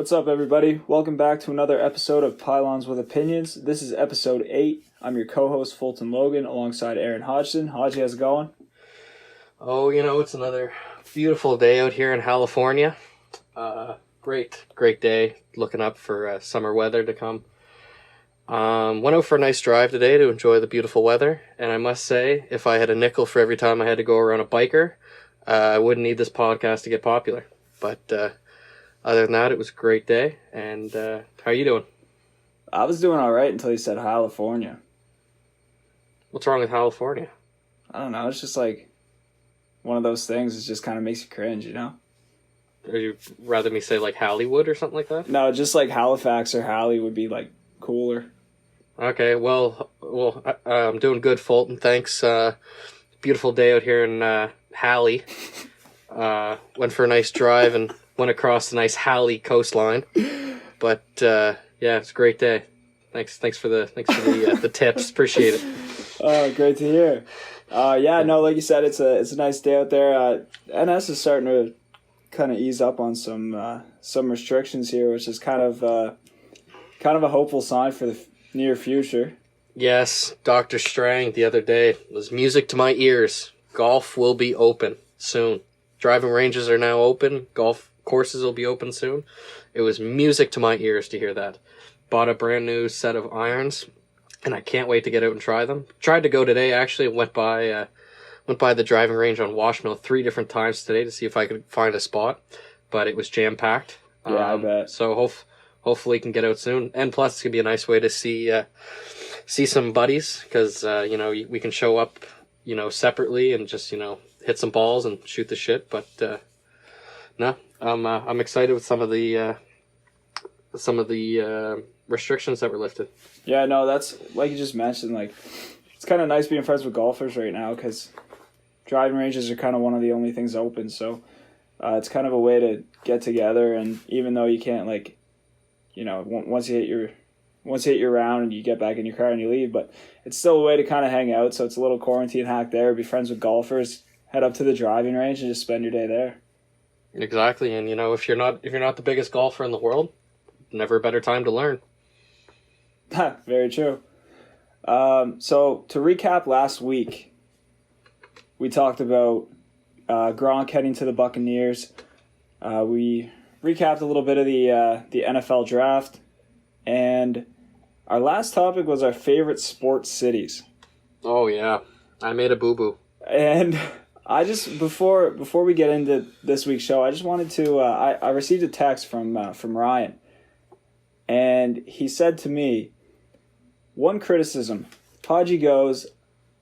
What's up, everybody? Welcome back to another episode of Pylons with Opinions. This is episode 8. I'm your co-host, Fulton Logan, alongside Aaron Hodgson. Hodgie, how's it going? Oh, it's another beautiful day out here in California. Great day. Looking up for summer weather to come. Went out for a nice drive today to enjoy the beautiful weather. And I must say, if I had a nickel for every time I had to go around a biker, I wouldn't need this podcast to get popular. But other than that, it was a great day. And how are you doing? I was doing all right until you said California. What's wrong with California? I don't know. It's just like one of those things that just kind of makes you cringe, you know? Or you rather me say like Hollywood or something like that? No, just like Halifax or Halley would be like cooler. Okay, well, I'm doing good, Fulton. Thanks. Beautiful day out here in Halley. Went for a nice drive and went across the nice Halley coastline. But yeah, it's a great day. Thanks for the tips. Appreciate it. Oh, great to hear. Like you said, it's a nice day out there. NS is starting to kind of ease up on some restrictions here, which is kind of a hopeful sign for the near future. Yes, Dr. Strang the other day was music to my ears. Golf will be open soon. Driving ranges are now open. Golf courses will be open soon. It was music to my ears to hear that. Bought a brand new set of irons, and I can't wait to get out and try them. Tried to go today, actually. Went by the driving range on Washmill 3 different times today to see if I could find a spot, but it was jam-packed. Yeah, I bet. So hopefully can get out soon. And plus, it's going to be a nice way to see some buddies, because, we can show up, separately and just, hit some balls and shoot the shit. But, no, I'm excited with some of the restrictions that were lifted. Yeah, no, that's, like you just mentioned, like, it's kind of nice being friends with golfers right now, because driving ranges are kind of one of the only things open, so it's kind of a way to get together, and even though you can't, like, once you hit your round and you get back in your car and you leave, but it's still a way to kind of hang out, so it's a little quarantine hack there, be friends with golfers, head up to the driving range and just spend your day there. Exactly, and if you're not the biggest golfer in the world, never a better time to learn. Very true. So to recap last week, we talked about Gronk heading to the Buccaneers. We recapped a little bit of the NFL draft, and our last topic was our favorite sports cities. Oh yeah, I made a boo-boo. And I just before we get into this week's show, I just wanted to I received a text from Ryan, and he said to me, one criticism, Podgy goes,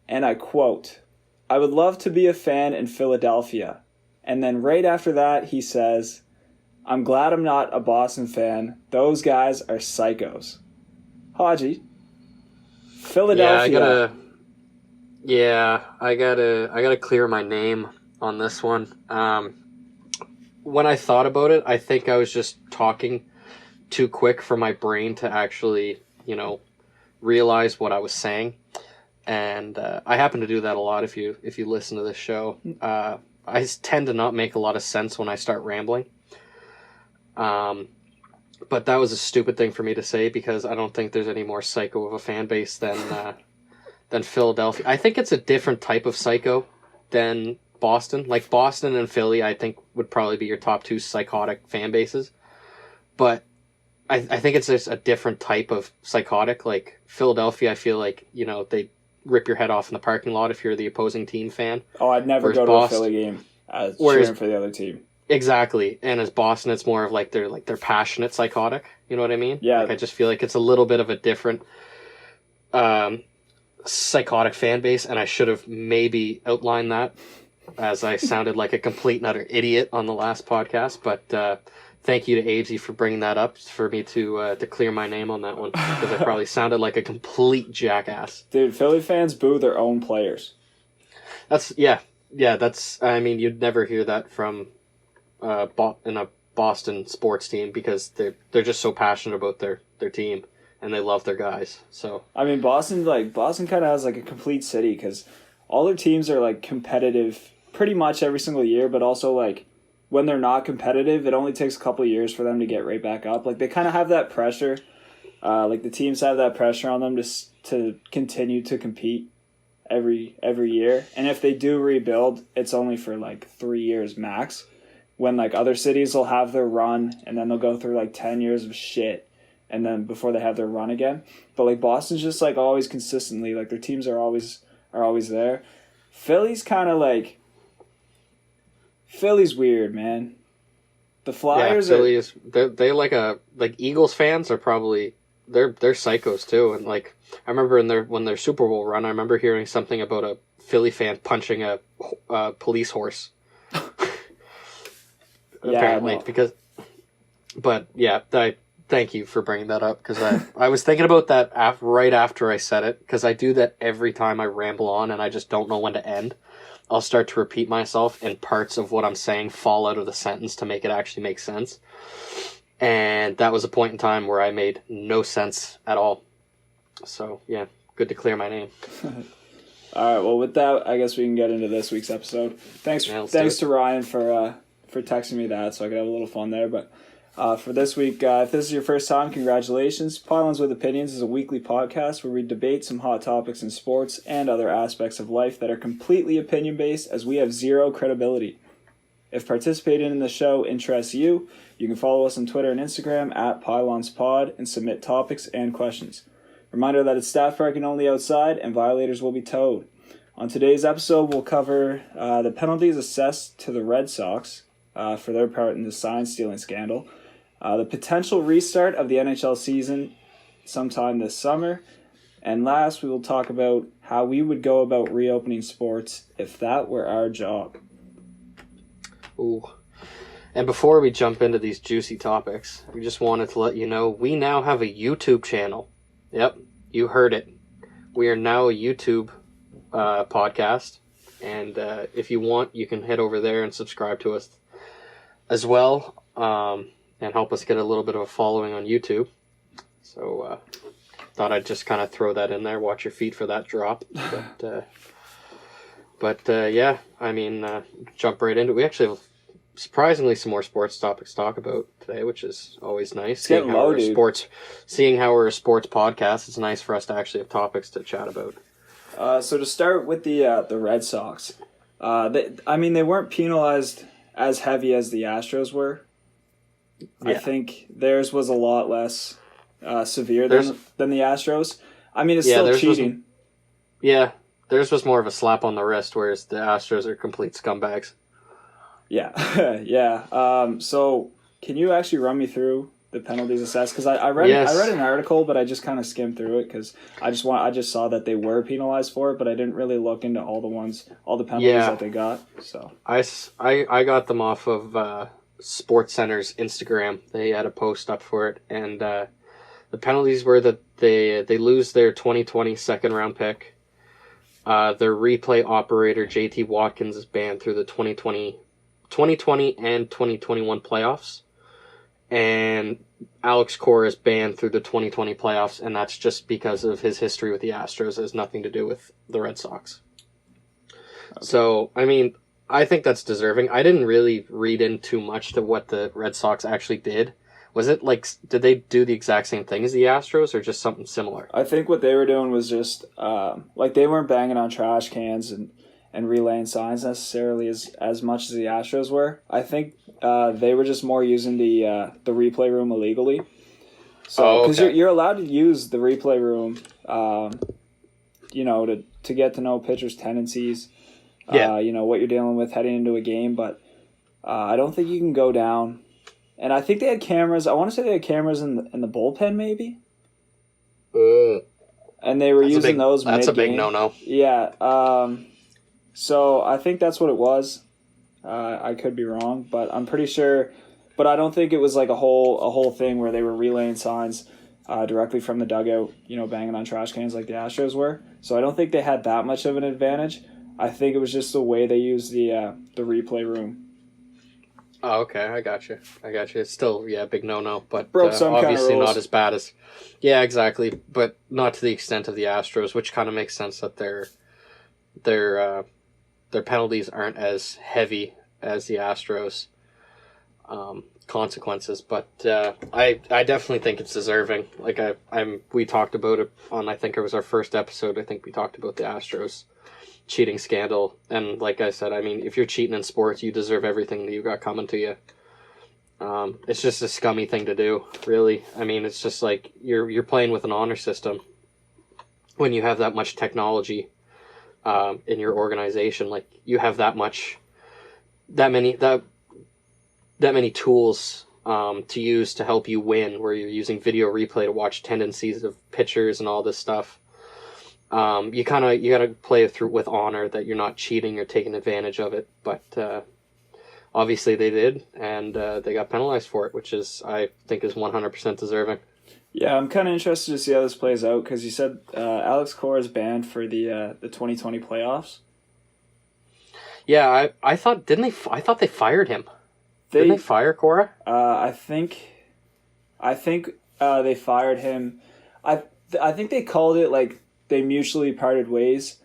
and I quote, "I would love to be a fan in Philadelphia." And then right after that, he says, "I'm glad I'm not a Boston fan. Those guys are psychos." Hodgie, Philadelphia. I gotta clear my name on this one. When I thought about it, I think I was just talking too quick for my brain to actually, realize what I was saying. And I happen to do that a lot if you listen to this show. I tend to not make a lot of sense when I start rambling. But that was a stupid thing for me to say, because I don't think there's any more psycho of a fan base than Philadelphia. I think it's a different type of psycho than Boston. Like Boston and Philly, I think would probably be your top 2 psychotic fan bases. But I think it's just a different type of psychotic. Like Philadelphia, I feel like, they rip your head off in the parking lot if you're the opposing team fan. Oh, I'd never go to a Philly game cheering for the other team. Exactly. And as Boston, it's more of like they're passionate psychotic. You know what I mean? Yeah. Like I just feel like it's a little bit of a different psychotic fan base, and I should have maybe outlined that, as I sounded like a complete and utter idiot on the last podcast. But thank you to Aibsy for bringing that up for me to clear my name on that one, because I probably sounded like a complete jackass. Dude, Philly fans boo their own players. That's I mean, you'd never hear that from in a Boston sports team, because they're just so passionate about their team, and they love their guys. So I mean, Boston kind of has like a complete city, because all their teams are like competitive pretty much every single year, but also like when they're not competitive, it only takes a couple of years for them to get right back up. Like, they kind of have that pressure. Like, the teams have that pressure on them to continue to compete every year. And if they do rebuild, it's only for like 3 years max. When like other cities will have their run and then they'll go through like 10 years of shit and then before they have their run again. But like Boston's just like always consistently, like their teams are always there. Philly's kind of like, Philly's weird, man. The Flyers they like Eagles fans are probably they're psychos too. And like I remember when their Super Bowl run, I remember hearing something about a Philly fan punching a police horse. Apparently, I thank you for bringing that up because I was thinking about that right after I said it because I do that every time I ramble on and I just don't know when to end. I'll start to repeat myself and parts of what I'm saying fall out of the sentence to make it actually make sense. And that was a point in time where I made no sense at all. So, yeah, good to clear my name. All right, well, with that, I guess we can get into this week's episode. Thanks to Ryan for texting me that so I could have a little fun there. But for this week, if this is your first time, congratulations. Pylons with Opinions is a weekly podcast where we debate some hot topics in sports and other aspects of life that are completely opinion-based as we have zero credibility. If participating in the show interests you, you can follow us on Twitter and Instagram at PylonsPod and submit topics and questions. Reminder that it's staff parking only outside and violators will be towed. On today's episode, we'll cover the penalties assessed to the Red Sox for their part in the sign-stealing scandal, the potential restart of the NHL season sometime this summer, and last, we will talk about how we would go about reopening sports if that were our job. Ooh. And before we jump into these juicy topics, we just wanted to let you know we now have a YouTube channel. Yep, you heard it. We are now a YouTube podcast, and if you want, you can head over there and subscribe to us as well, and help us get a little bit of a following on YouTube. So, thought I'd just kind of throw that in there. Watch your feet for that drop. But yeah, I mean, jump right into it. We actually have surprisingly some more sports topics to talk about today, which is always nice. Seeing how we're a sports podcast, it's nice for us to actually have topics to chat about. So to start with the Red Sox, they weren't penalized as heavy as the Astros were. Yeah. I think theirs was a lot less severe than the Astros. I mean, it's still cheating. Theirs was more of a slap on the wrist, whereas the Astros are complete scumbags. Yeah, yeah. So can you actually run me through the penalties assessed? Because I read an article, but I just kind of skimmed through it because I just saw that they were penalized for it, but I didn't really look into all the penalties that they got. So I got them off of SportsCenter's Instagram. They had a post up for it, and the penalties were that they lose their 2020 second round pick. Their replay operator JT Watkins is banned through the 2020 and 2021 playoffs. And Alex Cora is banned through the 2020 playoffs, and that's just because of his history with the Astros. It has nothing to do with the Red Sox. Okay. So, I mean, I think that's deserving. I didn't really read in too much to what the Red Sox actually did. Was it like, did they do the exact same thing as the Astros or just something similar? I think what they were doing was just, they weren't banging on trash cans and relaying signs necessarily as much as the Astros were. I think they were just more using the replay room illegally. So, because you're allowed to use the replay room, to get to know pitchers' tendencies, what you're dealing with heading into a game. But I don't think you can go down. And I think they had cameras. I want to say they had cameras in the bullpen, maybe. And they were using those mid-game. That's a big no-no. Yeah. So I think that's what it was. I could be wrong, but I'm pretty sure. But I don't think it was like a whole thing where they were relaying signs directly from the dugout, banging on trash cans like the Astros were. So I don't think they had that much of an advantage. I think it was just the way they used the replay room. Oh, okay. I got you. It's still, big no-no, but obviously not as bad as... Yeah, exactly, but not to the extent of the Astros, which kind of makes sense that their penalties aren't as heavy as the Astros. consequences. But I definitely think it's deserving. Like we talked about it on, I think it was our first episode. I think we talked about the Astros cheating scandal, and like I said, I mean, if you're cheating in sports, you deserve everything that you got coming to you. It's just a scummy thing to do, really. I mean, it's just like you're playing with an honor system when you have that much technology in your organization. Like, you have that many tools to use to help you win, where you're using video replay to watch tendencies of pitchers and all this stuff. You gotta play it through with honor, that you're not cheating or taking advantage of it. But obviously they did, and they got penalized for it, which I think is 100% deserving. Yeah, I'm kind of interested to see how this plays out, because you said Alex Cora is banned for the 2020 playoffs. Yeah, I thought I thought they fired him. Didn't they fire Cora? I think they fired him. I think they called it like they mutually parted ways.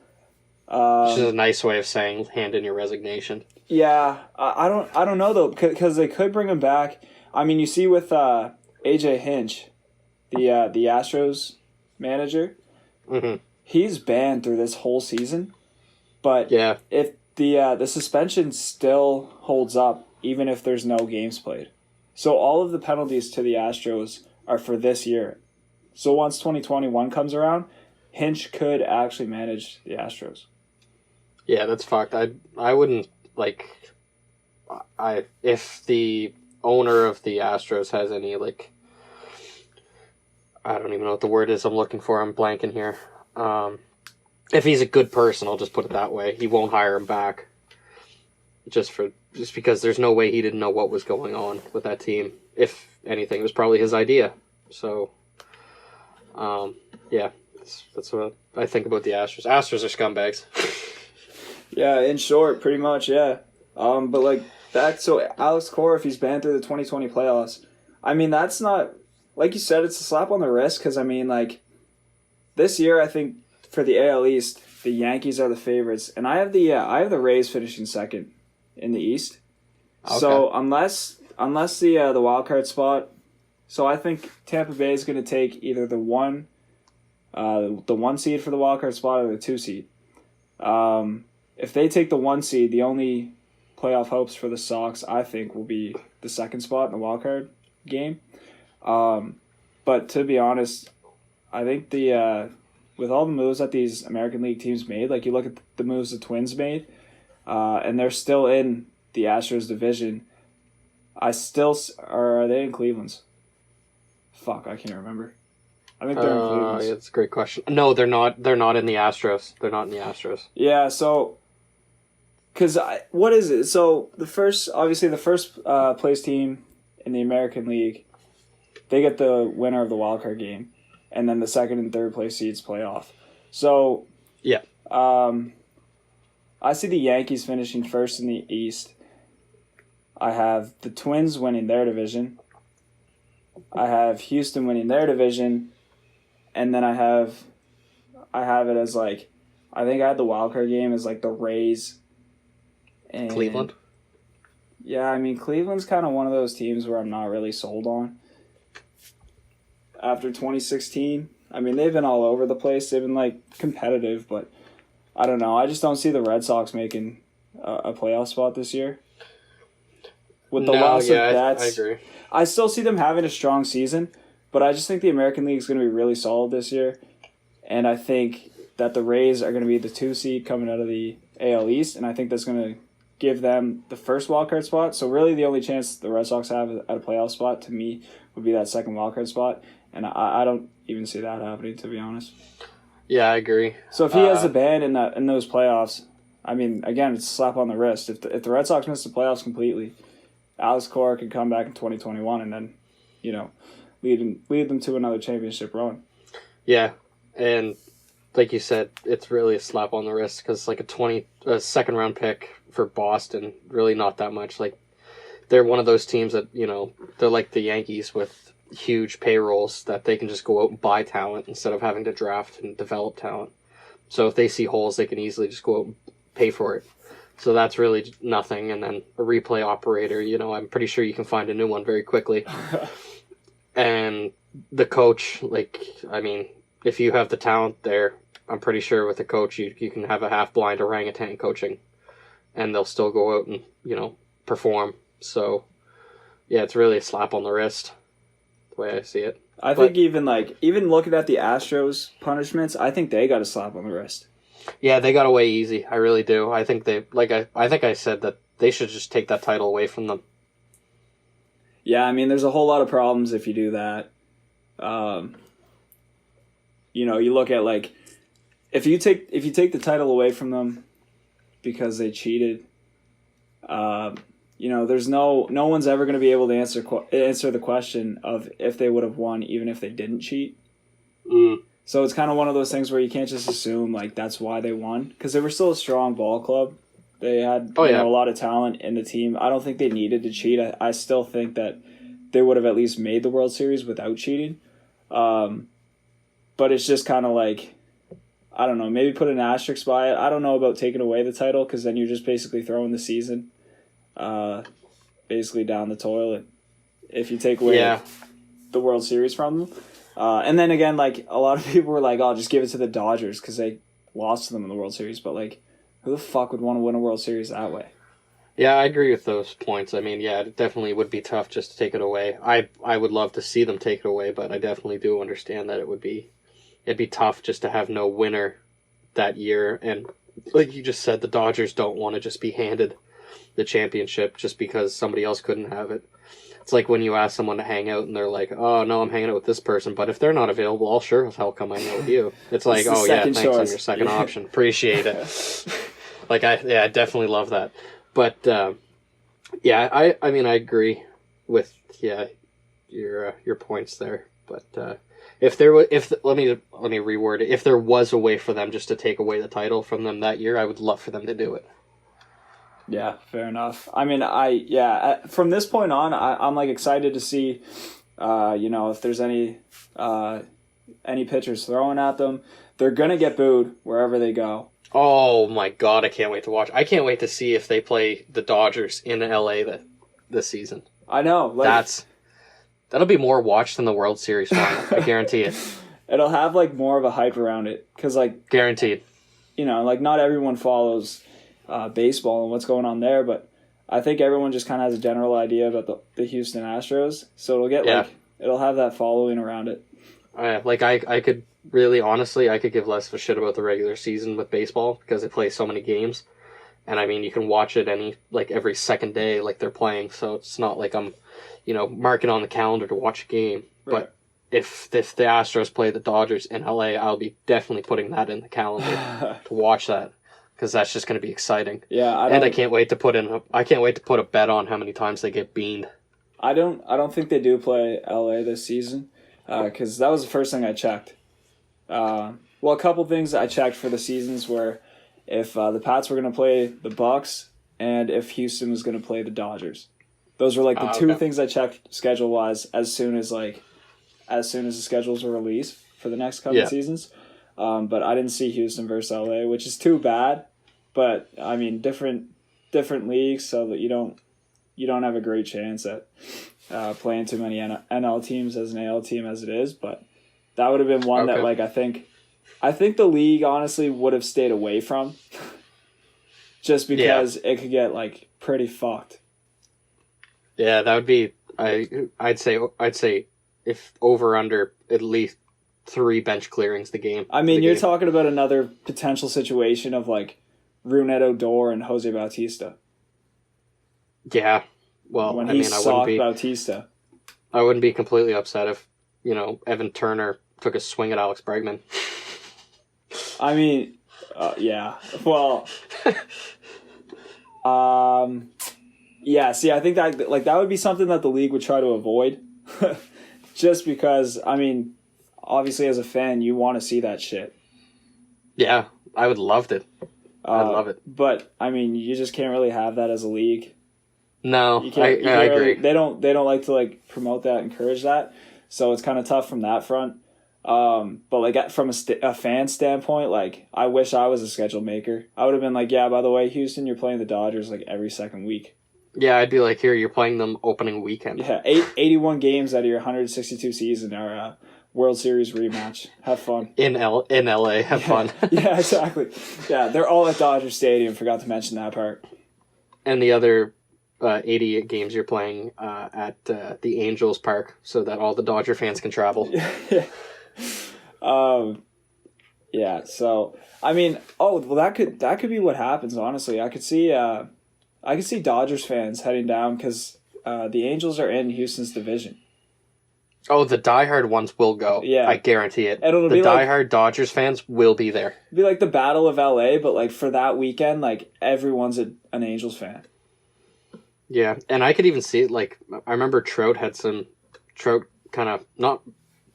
Which is a nice way of saying hand in your resignation. Yeah, I don't know though, because they could bring him back. I mean, you see with AJ Hinch, the Astros manager, mm-hmm. He's banned through this whole season. But yeah, if the suspension still holds up, even if there's no games played. So all of the penalties to the Astros are for this year. So once 2021 comes around, Hinch could actually manage the Astros. Yeah, that's fucked. I wouldn't, like, if the owner of the Astros has any, like, I don't even know what the word is I'm looking for. I'm blanking here. If he's a good person, I'll just put it that way, he won't hire him back. Just because there's no way he didn't know what was going on with that team. If anything, it was probably his idea. So, yeah, that's what I think about the Astros. Astros are scumbags. Yeah, in short, pretty much, yeah. But like so Alex Cora, if he's banned through the 2020 playoffs, I mean, that's not, like you said, it's a slap on the wrist, because I mean, like, this year I think for the AL East, the Yankees are the favorites, and I have the Rays finishing second in the East. Okay. So unless the wild card spot, so I think Tampa Bay is going to take either the one seed for the wild card spot or the 2 seed. If they take the 1 seed, the only playoff hopes for the Sox, I think, will be the 2nd spot in the wild card game. But to be honest, I think with all the moves that these American League teams made, like you look at the moves the Twins made, and they're still in the Astros division. Are they in Cleveland's? Fuck, I can't remember. I think they're in Cleveland's. Yeah, that's a great question. No, they're not. They're not in the Astros. They're not in the Astros. Yeah, so, because what is it? So the first place team in the American League, they get the winner of the wild card game, and then the 2nd and 3rd place seeds play off. So yeah, I see the Yankees finishing first in the East. I have the Twins winning their division. I have Houston winning their division, and then I have it as, like, I think I had the wild card game as like the Rays and Cleveland. Yeah, I mean, Cleveland's kind of one of those teams where I'm not really sold on. After 2016, I mean, they've been all over the place. They've been, like, competitive, but I don't know. I just don't see the Red Sox making a playoff spot this year. With the loss of Betts, I agree. I still see them having a strong season, but I just think the American League is going to be really solid this year. And I think that the Rays are going to be the 2 seed coming out of the AL East, and I think that's going to give them the first wildcard spot. So really the only chance the Red Sox have at a playoff spot, to me, would be that 2nd wildcard spot. And I don't even see that happening, to be honest. Yeah, I agree. So if he has a ban in those playoffs, I mean, again, it's a slap on the wrist. If the Red Sox miss the playoffs completely, Alex Cora could come back in 2021 and then, lead them to another championship run. Yeah, and like you said, it's really a slap on the wrist, because like a 2nd round pick for Boston, really not that much. Like, they're one of those teams that, they're like the Yankees with huge payrolls that they can just go out and buy talent instead of having to draft and develop talent. So if they see holes, they can easily just go out and pay for it. So that's really nothing. And then a replay operator, I'm pretty sure you can find a new one very quickly. And the coach, if you have the talent there, I'm pretty sure with the coach you can have a half-blind orangutan coaching, and they'll still go out and, perform. So, yeah, it's really a slap on the wrist, the way I see it. I think even looking at the Astros punishments, I think they got a slap on the wrist. Yeah, they got away easy. I really do. I think I think I said that they should just take that title away from them. Yeah, there's a whole lot of problems if you do that. You look at if you take the title away from them because they cheated, there's no one's ever going to be able to answer the question of if they would have won even if they didn't cheat. So it's kind of one of those things where you can't just assume that's why they won, because they were still a strong ball club. They had a lot of talent in the team. I don't think they needed to cheat. I still think that they would have at least made the World Series without cheating. But it's just kind of I don't know, maybe put an asterisk by it. I don't know about taking away the title, because then you're just basically throwing the season basically down the toilet if you take away the World Series from them. And then again, a lot of people were like, "Oh, just give it to the Dodgers because they lost to them in the World Series." But who the fuck would want to win a World Series that way? Yeah, I agree with those points. It definitely would be tough just to take it away. I would love to see them take it away, but I definitely do understand that it'd be tough just to have no winner that year. And like you just said, the Dodgers don't want to just be handed the championship just because somebody else couldn't have it. It's like when you ask someone to hang out and they're like, "Oh, no, I'm hanging out with this person, but if they're not available, I'll sure as hell come hang out with you." It's like, "Oh, yeah, thanks on your second option. Appreciate it." I definitely love that. But, I agree with, your points there. But let me reword it. If there was a way for them just to take away the title from them that year, I would love for them to do it. Yeah, fair enough. From this point on, I'm excited to see, if there's any pitchers throwing at them. They're gonna get booed wherever they go. Oh my god, I can't wait to watch. I can't wait to see if they play the Dodgers in LA this season. I know. That'll be more watched than the World Series final. I guarantee it. It'll have more of a hype around it because guaranteed. Not everyone follows baseball and what's going on there, but I think everyone just kind of has a general idea about the Houston Astros, so it'll get it'll have that following around it. I could really honestly, I could give less of a shit about the regular season with baseball because it plays so many games, and you can watch it every second day they're playing, so it's not like I'm marking on the calendar to watch a game. Right. But if the Astros play the Dodgers in LA, I'll be definitely putting that in the calendar to watch that. Because that's just going to be exciting. Yeah, I can't wait to put a bet on how many times they get beaned. I don't think they do play LA this season, because that was the first thing I checked. A couple things I checked for the seasons were if the Pats were going to play the Bucks and if Houston was going to play the Dodgers. Those were the two things I checked schedule wise as soon as the schedules were released for the next couple seasons. But I didn't see Houston versus LA, which is too bad. But different leagues, so that you don't have a great chance at playing too many NL teams as an AL team as it is. But that would have been one that I think the league honestly would have stayed away from, just because it could get pretty fucked. Yeah, that would be. I'd say if over under at least 3 bench clearings the game. You're talking about another potential situation of Rougned Odor and Jose Bautista. Yeah, well, when he socked Bautista, I wouldn't be completely upset if Evan Turner took a swing at Alex Bregman. Yeah. Well, yeah. See, I think that that would be something that the league would try to avoid, just because obviously, as a fan, you want to see that shit. Yeah, I would love it. I'd love it. But you just can't really have that as a league. No, I agree. They don't like to promote that, encourage that. So it's kind of tough from that front. But like from a fan standpoint, like I wish I was a schedule maker. I would have been like, yeah, by the way, Houston, you're playing the Dodgers like every second week. Yeah, I'd be like, here, you're playing them opening weekend. Yeah, 81 games out of your 162 season are a World Series rematch. Have fun. In LA, have fun. Yeah, exactly. Yeah, they're all at Dodger Stadium. Forgot to mention that part. And the other 88 games you're playing at the Angels Park so that all the Dodger fans can travel. Yeah. Yeah, so I mean, that could be what happens, honestly. I could see Dodgers fans heading down cuz the Angels are in Houston's division. Oh, the diehard ones will go. Yeah. I guarantee it. It'll the be diehard Dodgers fans will be there. It'll be like the Battle of LA, but like for that weekend, like everyone's an Angels fan. Yeah, and I could even see it, like, I remember Trout kind of, not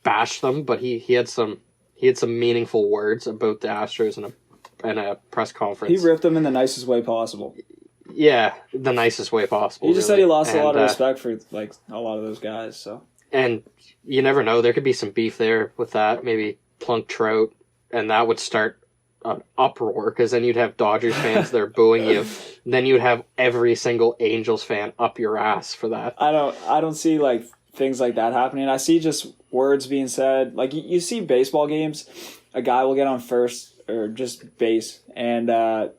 bashed them, but he had some meaningful words about the Astros in a press conference. He ripped them in the nicest way possible. Yeah, the nicest way possible. He just said he lost a lot of respect for like a lot of those guys, so. And you never know, there could be some beef there with that, maybe plunk Trout, and that would start an uproar, because then you'd have Dodgers fans that are booing you. Then you'd have every single Angels fan up your ass for that. I don't see like things like that happening. I see just words being said. Like you see baseball games, a guy will get on first or just base, and a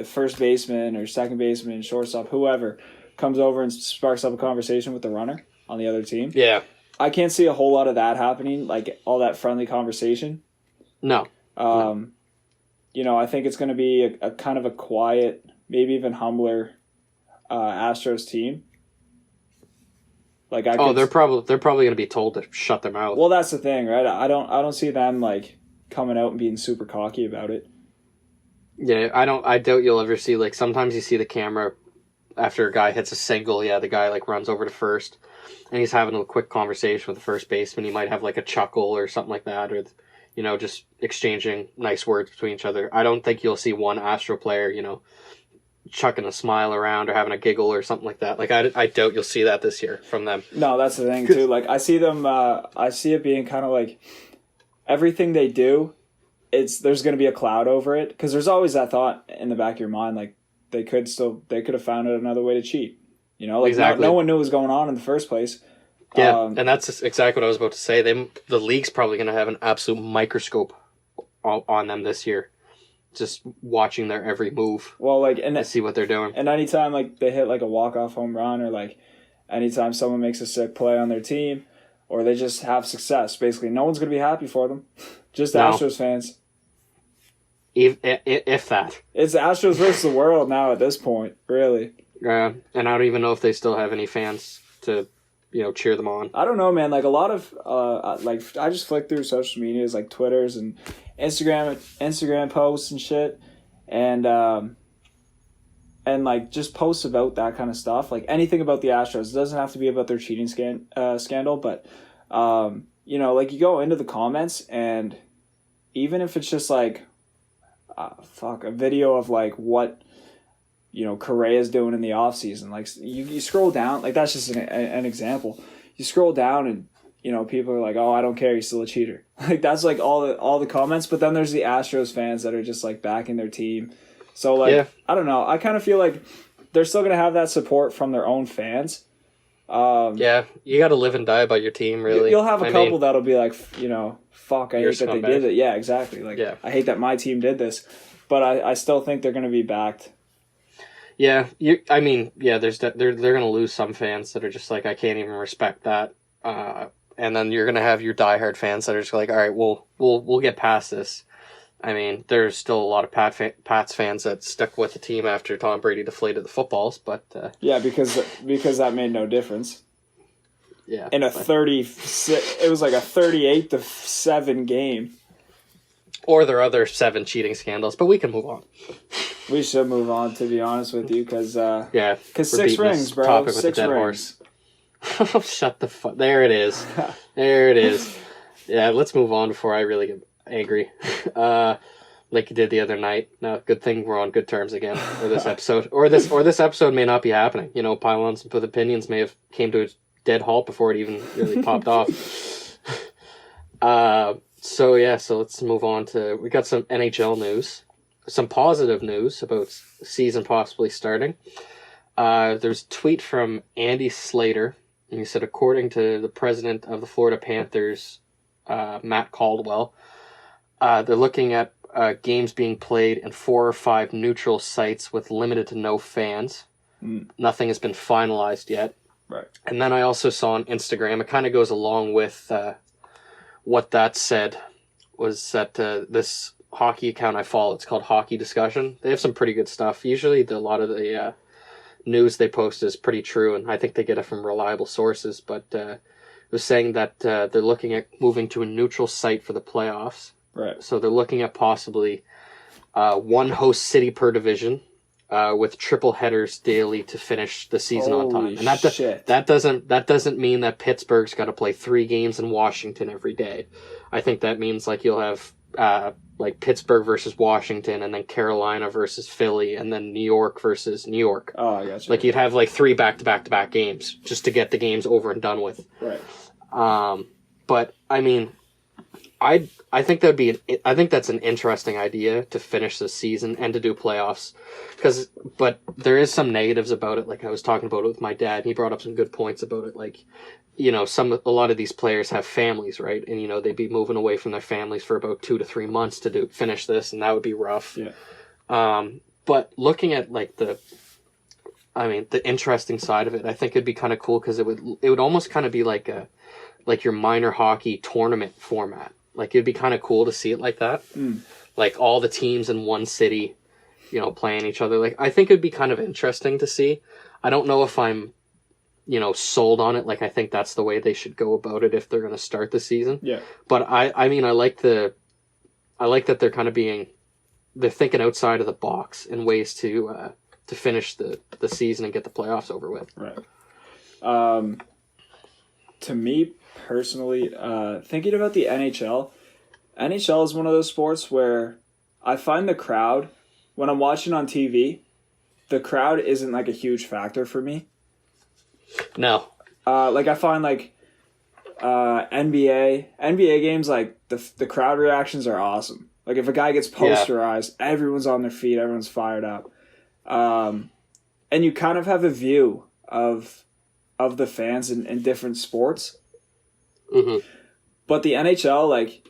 first baseman or second baseman, shortstop, whoever comes over and sparks up a conversation with the runner on the other team. Yeah. I can't see a whole lot of that happening, like all that friendly conversation. No. I think it's going to be a kind of a quiet, maybe even humbler Astros team. Like they're probably going to be told to shut their mouth. Well, that's the thing, right? I don't see them like coming out and being super cocky about it. Yeah, I doubt you'll ever see, like, sometimes you see the camera after a guy hits a single, the guy like runs over to first and he's having a quick conversation with the first baseman. He might have like a chuckle or something like that, or just exchanging nice words between each other. I don't think you'll see one Astro player, chucking a smile around or having a giggle or something like that. Like, I doubt you'll see that this year from them. No, that's the thing too. Like, I see them. I see it being kind of like everything they do. There's going to be a cloud over it, because there's always that thought in the back of your mind, like they could have found another way to cheat. Like exactly. No one knew what was going on in the first place. Yeah, and that's exactly what I was about to say. The league's probably going to have an absolute microscope on them this year, just watching their every move. Well, like, to see what they're doing. And anytime like they hit like a walk-off home run, or like anytime someone makes a sick play on their team, or they just have success, basically no one's going to be happy for them. Just Astros fans. If that. It's Astros versus the world now at this point, really. And I don't even know if they still have any fans to, cheer them on. I don't know, man. Like, a lot of, I just flick through social medias, like Twitters and Instagram posts and shit, and like just posts about that kind of stuff. Like anything about the Astros. It doesn't have to be about their cheating scandal, but like you go into the comments, and even if it's just like, a video of like what Correa's doing in the off season. Like you scroll down, like that's just an example. You scroll down and people are like, "Oh, I don't care, he's still a cheater." Like that's like all the comments. But then there's the Astros fans that are just like backing their team. So like, yeah. I don't know. I kind of feel like they're still gonna have that support from their own fans. Yeah, you got to live and die by your team, really. You'll have a couple that'll be like, fuck, I hate that they did it. Yeah, exactly. Like, yeah. I hate that my team did this, but I still think they're going to be backed. Yeah, they're going to lose some fans that are just like, I can't even respect that. And then you're going to have your diehard fans that are just like, all right, we'll get past this. I mean, there's still a lot of Pats fans that stuck with the team after Tom Brady deflated the footballs, but yeah, because that made no difference. Yeah, in it was like a 38-7 game. Or there are other 7 cheating scandals, but we can move on. We should move on, to be honest with you, because 6 rings, bro. Topic with 6 the dead rings. Horse. Shut the fuck. There it is. There it is. Yeah, let's move on before I really get angry. Like you did the other night. No, good thing we're on good terms again. Or this episode, or this episode may not be happening. Pylons with opinions may have came to a dead halt before it even really popped off. So let's move on to, we got some NHL news, some positive news about season possibly starting. There's a tweet from Andy Slater, and he said, according to the president of the Florida Panthers, Matt Caldwell, they're looking at games being played in 4 or 5 neutral sites with limited to no fans. Nothing has been finalized yet. Right. And then I also saw on Instagram, it kind of goes along with what that said, was that this hockey account I follow, it's called Hockey Discussion. They have some pretty good stuff. Usually a lot of the news they post is pretty true, and I think they get it from reliable sources, but it was saying that they're looking at moving to a neutral site for the playoffs. Right. So they're looking at possibly one host city per division, with triple headers daily to finish the season on time. And that doesn't mean that Pittsburgh's got to play 3 games in Washington every day. I think that means like you'll have like Pittsburgh versus Washington, and then Carolina versus Philly, and then New York versus New York. Oh, I gotcha. Like you'd have like 3 back-to-back games just to get the games over and done with. Right. But I mean, I think I think that's an interesting idea to finish the season and to do playoffs, but there is some negatives about it. Like I was talking about it with my dad, and he brought up some good points about it. Like, you know, a lot of these players have families, right? And you know, they'd be moving away from their families for about 2 to 3 months to finish this, and that would be rough. Yeah. But looking at like the interesting side of it, I think it'd be kind of cool because it would almost kind of be like your minor hockey tournament format. Like, it'd be kind of cool to see it like that. Like, all the teams in one city, you know, playing each other. Like, I think it'd be kind of interesting to see. I don't know if I'm, you know, sold on it. Like, I think that's the way they should go about it if they're going to start the season. Yeah. But, I mean, I like that they're kind of they're thinking outside of the box in ways to finish the season and get the playoffs over with. Right. To me, personally, thinking about the NHL is one of those sports where I find the crowd, when I'm watching on TV, the crowd isn't like a huge factor for me. No. Like I find like NBA games, like the crowd reactions are awesome. Like if a guy gets posterized, everyone's on their feet, everyone's fired up. And you kind of have a view of the fans in different sports. Mm-hmm. But the NHL, like,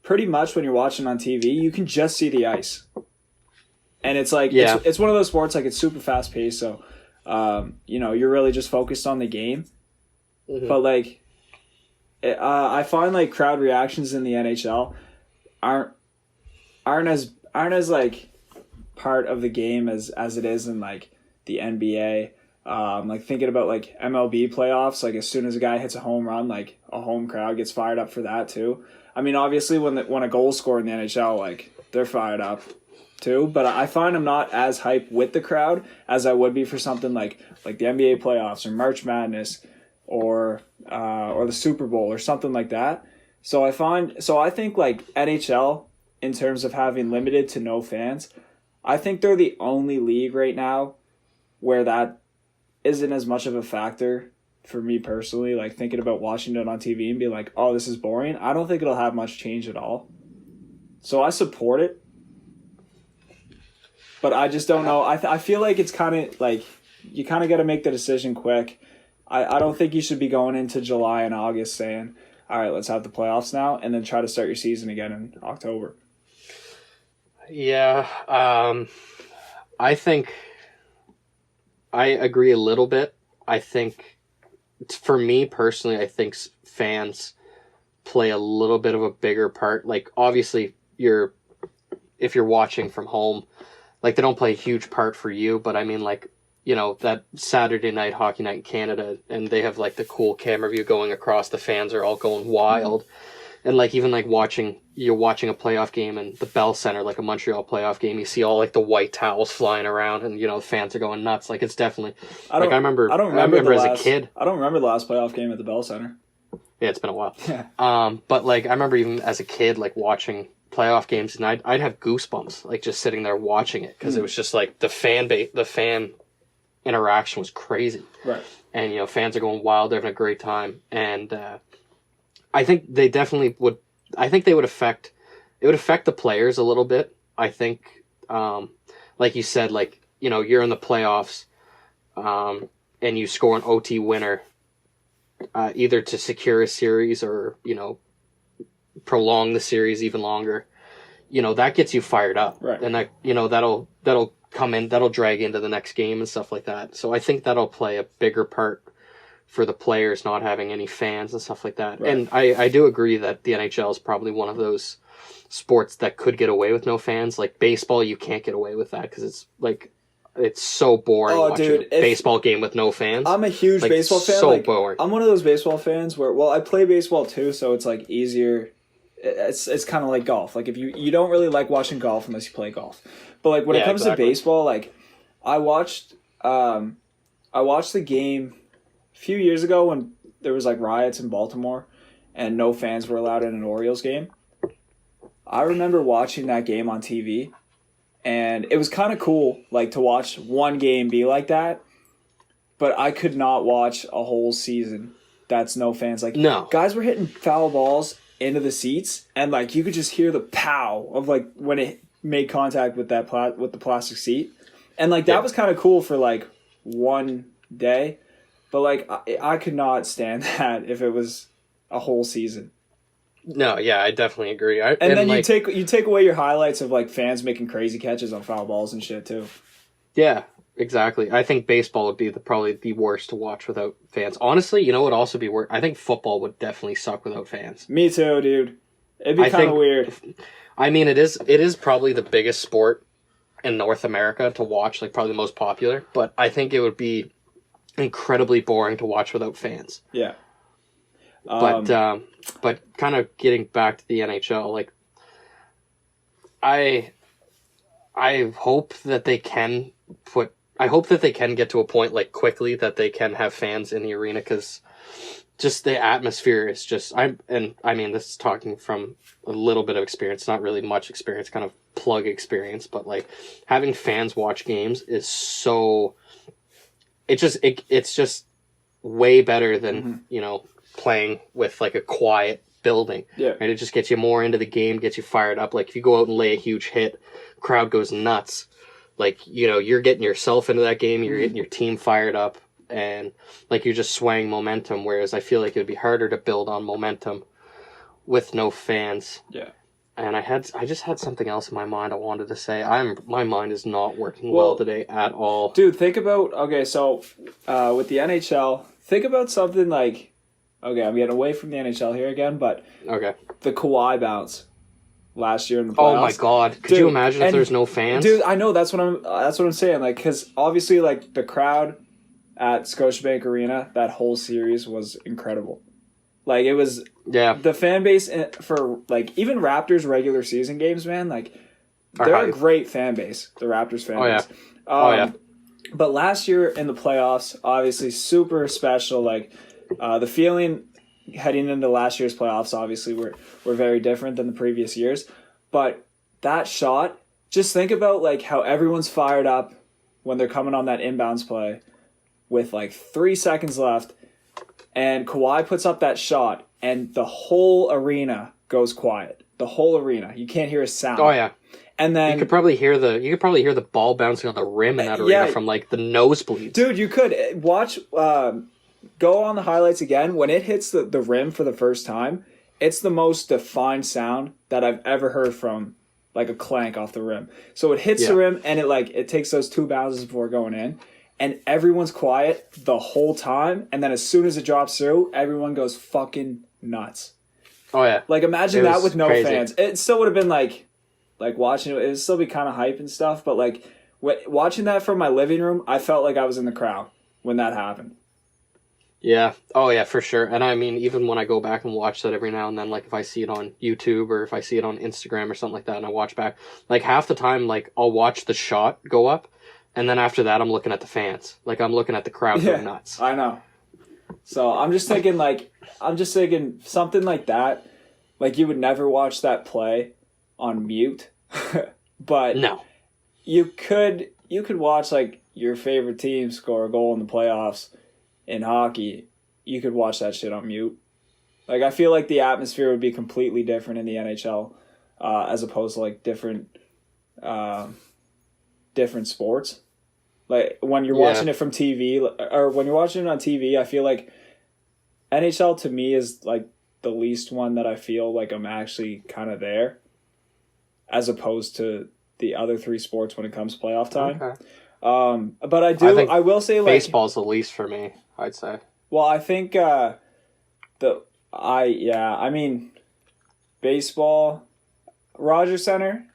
pretty much when you're watching on TV, you can just see the ice. And it's like, it's one of those sports, like, it's super fast paced. So, you know, you're really just focused on the game. Mm-hmm. But, like, I find, like, crowd reactions in the NHL aren't as like part of the game as it is in like the NBA. Like thinking about like MLB playoffs, like as soon as a guy hits a home run, like a home crowd gets fired up for that too. I mean, obviously when a goal's scored in the NHL, like they're fired up too. But I find I'm not as hyped with the crowd as I would be for something like the NBA playoffs or March Madness or the Super Bowl or something like that. So I think like NHL, in terms of having limited to no fans, I think they're the only league right now where that isn't as much of a factor for me personally. Like thinking about watching it on TV and being like, oh, this is boring. I don't think it'll have much change at all. So I support it. But I just don't know. I feel like it's kind of like you kind of got to make the decision quick. I don't think you should be going into July and August saying, all right, let's have the playoffs now, and then try to start your season again in October. Yeah, I think I agree a little bit. I think, for me personally, I think fans play a little bit of a bigger part. Like, obviously, if you're watching from home, like, they don't play a huge part for you, but I mean, like, you know, that Saturday night hockey night in Canada, and they have, like, the cool camera view going across, the fans are all going wild. Mm-hmm. And, like, even, like, you're watching a playoff game in the Bell Center, like a Montreal playoff game, you see all, like, the white towels flying around, and, you know, the fans are going nuts. Like, it's definitely... I remember as a kid... I don't remember the last playoff game at the Bell Center. Yeah, it's been a while. Yeah. But, like, I remember even as a kid, like, watching playoff games, and I'd have goosebumps, like, just sitting there watching it, because it was just, like, the fan interaction was crazy. Right. And, you know, fans are going wild, they're having a great time, and... I think they definitely would. I think they would affect. It would affect the players a little bit. I think, like you said, like you're in the playoffs, and you score an OT winner, either to secure a series or prolong the series even longer. That gets you fired up, Right? And that'll come in, that'll drag into the next game and stuff like that. So I think that'll play a bigger part for the players not having any fans and stuff like that. Right. And I do agree that the NHL is probably one of those sports that could get away with no fans. Like baseball, you can't get away with that because it's so boring watching a baseball game with no fans. I'm a huge baseball fan. So boring. I'm one of those baseball fans where, I play baseball too, so it's like easier. It's kind of like golf. Like if you don't really like watching golf unless you play golf. But like when it comes to baseball, like I watched the game a few years ago when there was like riots in Baltimore and no fans were allowed in an Orioles game. I remember watching that game on TV, and it was kind of cool like to watch one game be like that, but I could not watch a whole season that's no fans. Like no. Guys were hitting foul balls into the seats, and like you could just hear the pow of like when it made contact with with the plastic seat, and like that was kind of cool for like one day, but like I could not stand that if it was a whole season. No, yeah, I definitely agree. And then like, you take away your highlights of like fans making crazy catches on foul balls and shit too. Yeah, exactly. I think baseball would be probably the worst to watch without fans. Honestly, it would also be worse. I think football would definitely suck without fans. Me too, dude. It'd be kind of weird. I mean, it is probably the biggest sport in North America to watch, like probably the most popular, but I think it would be incredibly boring to watch without fans. Yeah. But kind of getting back to the NHL, like I hope that they can get to a point like quickly that they can have fans in the arena, because just the atmosphere is just I mean this is talking from a little bit of experience, not really much experience, kind of plug experience, but like having fans watch games is so it's just way better than playing with like a quiet building. Yeah. Right? It just gets you more into the game, gets you fired up. Like if you go out and lay a huge hit, crowd goes nuts. Like, you're getting yourself into that game, you're getting your team fired up, and like you're just swaying momentum, whereas I feel like it would be harder to build on momentum with no fans. Yeah. And I just had something else in my mind I wanted to say. My mind is not working well today at all. Dude, think about with the NHL, think about something like I'm getting away from the NHL here again, but the Kawhi bounce last year in the playoffs. Oh my god! Could you imagine if there's no fans? Dude, I know that's what I'm saying. Like, because obviously, like the crowd at Scotiabank Arena, that whole series was incredible. Like it was, the fan base for like even Raptors regular season games, man. Like they're a great fan base. The Raptors fan base. But last year in the playoffs, obviously super special. Like the feeling heading into last year's playoffs, obviously were very different than the previous years. But that shot, just think about like how everyone's fired up when they're coming on that inbounds play with like 3 seconds left, and Kawhi puts up that shot, and the whole arena goes quiet. The whole arena, you can't hear a sound. Oh yeah. And then you could probably hear the ball bouncing on the rim in that arena from like the nosebleeds. Dude, you could watch. Go on the highlights again. When it hits the rim for the first time, it's the most defined sound that I've ever heard from like a clank off the rim. So it hits the rim, and it takes those 2 bounces before going in, and everyone's quiet the whole time. And then as soon as it drops through, everyone goes fucking nuts. Oh yeah. Like imagine that with no fans. It still would have been like watching it. It would still be kind of hype and stuff. But like watching that from my living room, I felt like I was in the crowd when that happened. Yeah. Oh, yeah, for sure. And I mean, even when I go back and watch that every now and then, like if I see it on YouTube or if I see it on Instagram or something like that and I watch back, like half the time, like I'll watch the shot go up, and then after that, I'm looking at the fans. Like I'm looking at the crowd go nuts. I know. So I'm just thinking something like that. Like you would never watch that play on mute, but no, you could watch like your favorite team score a goal in the playoffs. In hockey, you could watch that shit on mute. Like, I feel like the atmosphere would be completely different in the NHL as opposed to, like, different sports. Like, when you're watching it from TV, or when you're watching it on TV, I feel like NHL to me is, like, the least one that I feel like I'm actually kind of there, as opposed to the other three sports when it comes playoff time. Okay. But I will say, like, baseball's the least for me, I'd say. Well, I think baseball, Rogers Center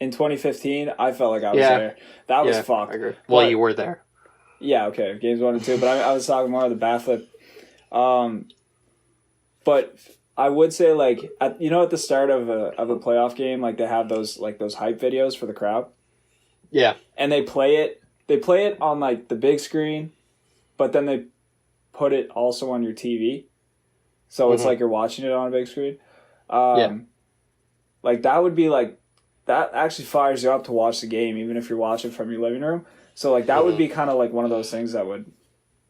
in 2015, I felt like I was there. That was fucked. I agree. Well, you were there. Yeah, okay, games 1 and 2, but I was talking more of the bat flip. But I would say, like, at the start of a playoff game, like, they have those hype videos for the crowd. Yeah. And they play it on, like, the big screen, but then they put it also on your TV. So it's like you're watching it on a big screen. Like, that would be, like, that actually fires you up to watch the game, even if you're watching from your living room. So, like, that would be kind of, like, one of those things that would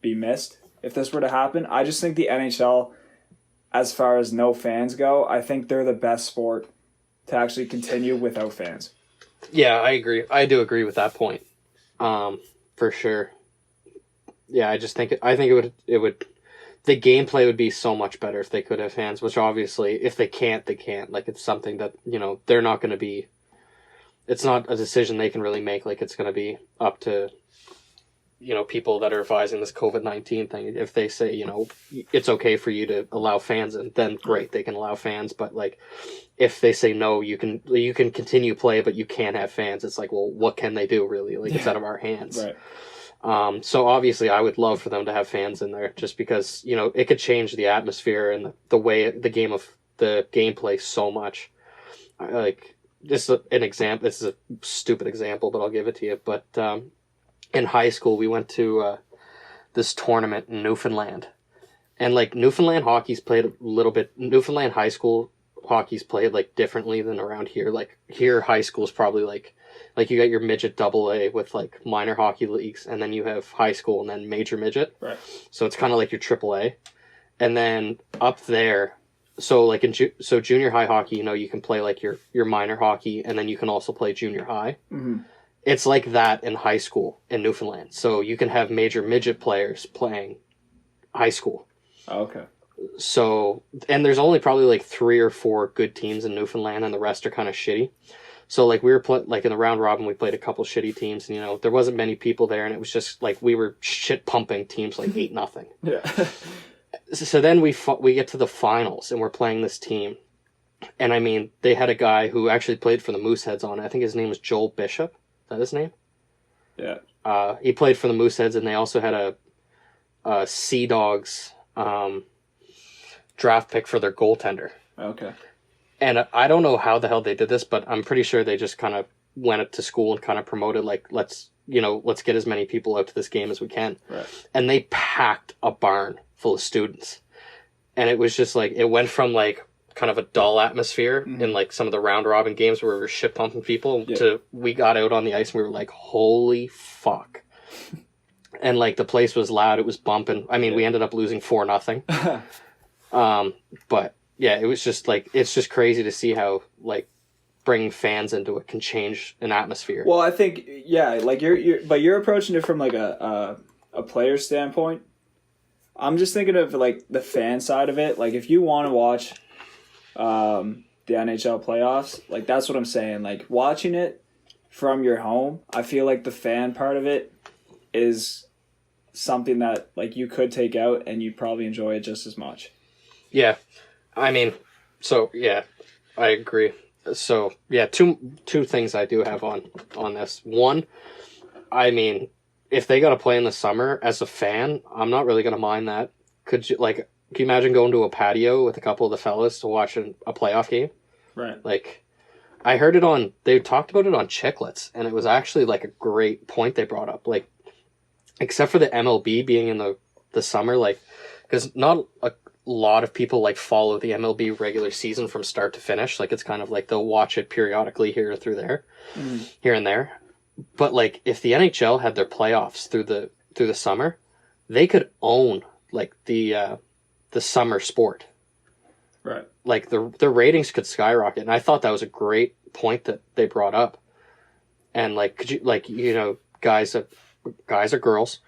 be missed if this were to happen. I just think the NHL, as far as no fans go, I think they're the best sport to actually continue without fans. Yeah, I agree. I do agree with that point. For sure. Yeah, I think it would the gameplay would be so much better if they could have fans, which obviously if they can't, they can't. Like, it's something that, they're not going to be, it's not a decision they can really make. Like, it's going to be up to, people that are advising this COVID-19 thing. If they say, it's okay for you to allow fans in, then great, they can allow fans. But, like, if they say no, you can continue play, but you can't have fans. It's like, well, what can they do really? Like, it's out of our hands. Right. So obviously I would love for them to have fans in there, just because, it could change the atmosphere and the way the gameplay so much. Like, just an example, this is a stupid example, but I'll give it to you. But, in high school, we went to, this tournament in Newfoundland, and, like, Newfoundland high school hockey's played, like, differently than around here. Like, here, high school is probably like you got your midget AA with, like, minor hockey leagues, and then you have high school and then major midget. Right. So it's kind of like your AAA. And then up there, so, like, so junior high hockey, you can play, like, your minor hockey, and then you can also play junior high. Mm-hmm. It's like that in high school in Newfoundland. So you can have major midget players playing high school. Oh, okay. So, and there's only probably, like, 3 or 4 good teams in Newfoundland, and the rest are kind of shitty. So, like, we were like, in the round robin, we played a couple shitty teams, and, there wasn't many people there, and it was just, like, we were shit pumping teams, like, 8-0. Yeah. So then we get to the finals, and we're playing this team. And, I mean, they had a guy who actually played for the Mooseheads on it. I think his name was Joel Bishop. Is that his name? Yeah. He played for the Mooseheads, and they also had a Sea Dogs draft pick for their goaltender. Okay. And I don't know how the hell they did this, but I'm pretty sure they just kind of went to school and kind of promoted, like, let's get as many people out to this game as we can. Right. And they packed a barn full of students. And it was just, like, it went from, like, kind of a dull atmosphere in, like, some of the round robin games where we were shit pumping people to we got out on the ice and we were like, holy fuck. And, like, the place was loud. It was bumping. I mean, we ended up losing 4-0. But yeah, it was just, like, it's just crazy to see how, like, bringing fans into it can change an atmosphere. Well, I think, yeah, like, you're approaching it from, like, a player standpoint. I'm just thinking of, like, the fan side of it. Like, if you want to watch the NHL playoffs, like, that's what I'm saying. Like, watching it from your home, I feel like the fan part of it is something that, like, you could take out and you'd probably enjoy it just as much. Yeah. I mean, so, yeah, I agree. So, yeah, two things I do have on this. One, I mean, if they got to play in the summer, as a fan, I'm not really going to mind that. Can you imagine going to a patio with a couple of the fellas to watch a playoff game? Right. Like, I heard they talked about it on Chicklets, and it was actually, like, a great point they brought up. Like, except for the MLB being in the summer, like, because not a lot of people, like, follow the MLB regular season from start to finish. Like, it's kind of like they'll watch it periodically here and there. But, like, if the NHL had their playoffs through the summer, they could own, like, the summer sport. Right. Like the ratings could skyrocket. And I thought that was a great point that they brought up. And like, could you, like, you know, guys or girls,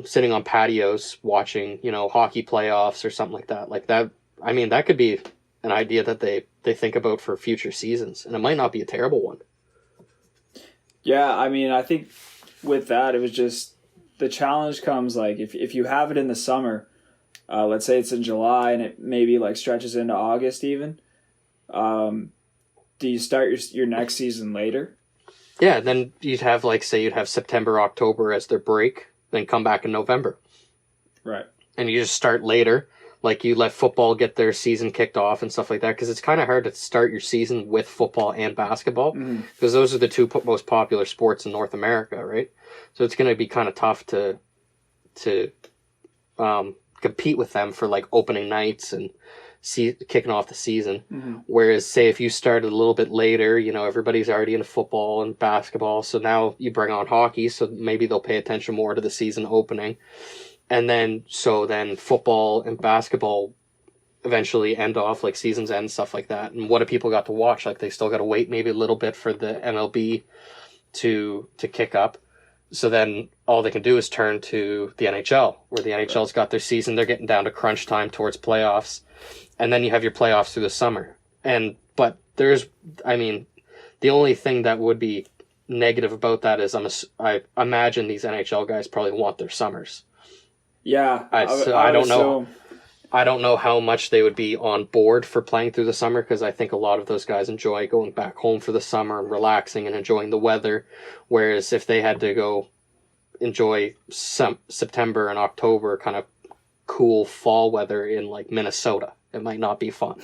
sitting on patios watching, you know, hockey playoffs or something like that. Like that, I mean, that could be an idea that they think about for future seasons, and it might not be a terrible one. Yeah, I mean, I think with that, it was just the challenge comes like if you have it in the summer, let's say it's in July and it maybe like stretches into August even. Do you start your next season later? Yeah, then you'd have like say you'd have September, October as their break, then come back in November. Right. And you just start later. Like you let football get their season kicked off and stuff like that, because it's kind of hard to start your season with football and basketball, because those are the two most popular sports in North America, right? So it's going to be kind of tough to compete with them for like opening nights and kicking off the season. Whereas say if you started a little bit later, you know, everybody's already into football and basketball, so now you bring on hockey, so maybe they'll pay attention more to the season opening. And then, so then football and basketball eventually end off, like seasons end, stuff like that. And what do people got to watch? Like they still got to wait maybe a little bit for the MLB to kick up. So then all they can do is turn to the NHL, where the NHL's got their season. They're getting down to crunch time towards playoffs. And then you have your playoffs through the summer. But there's, I mean, the only thing that would be negative about that is I imagine these NHL guys probably want their summers. Yeah, I don't know. I don't know how much they would be on board for playing through the summer, because I think a lot of those guys enjoy going back home for the summer and relaxing and enjoying the weather. Whereas if they had to go enjoy September and October kind of cool fall weather in like Minnesota, it might not be fun.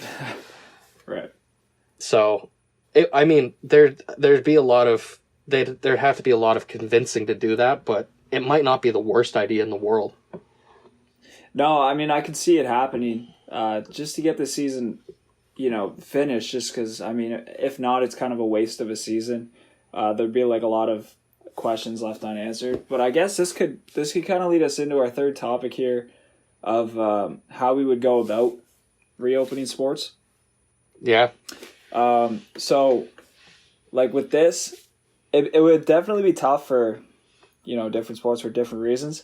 Right. So, I mean, there'd be a lot of there'd have to be a lot of convincing to do that, but it might not be the worst idea in the world. No, I mean, I could see it happening just to get the season, you know, finished, just because, I mean, if not, it's kind of a waste of a season. There'd be like a lot of questions left unanswered. But I guess this could kind of lead us into our third topic here of how we would go about reopening sports. Yeah. So, like with this, it would definitely be tough for, you know, different sports for different reasons.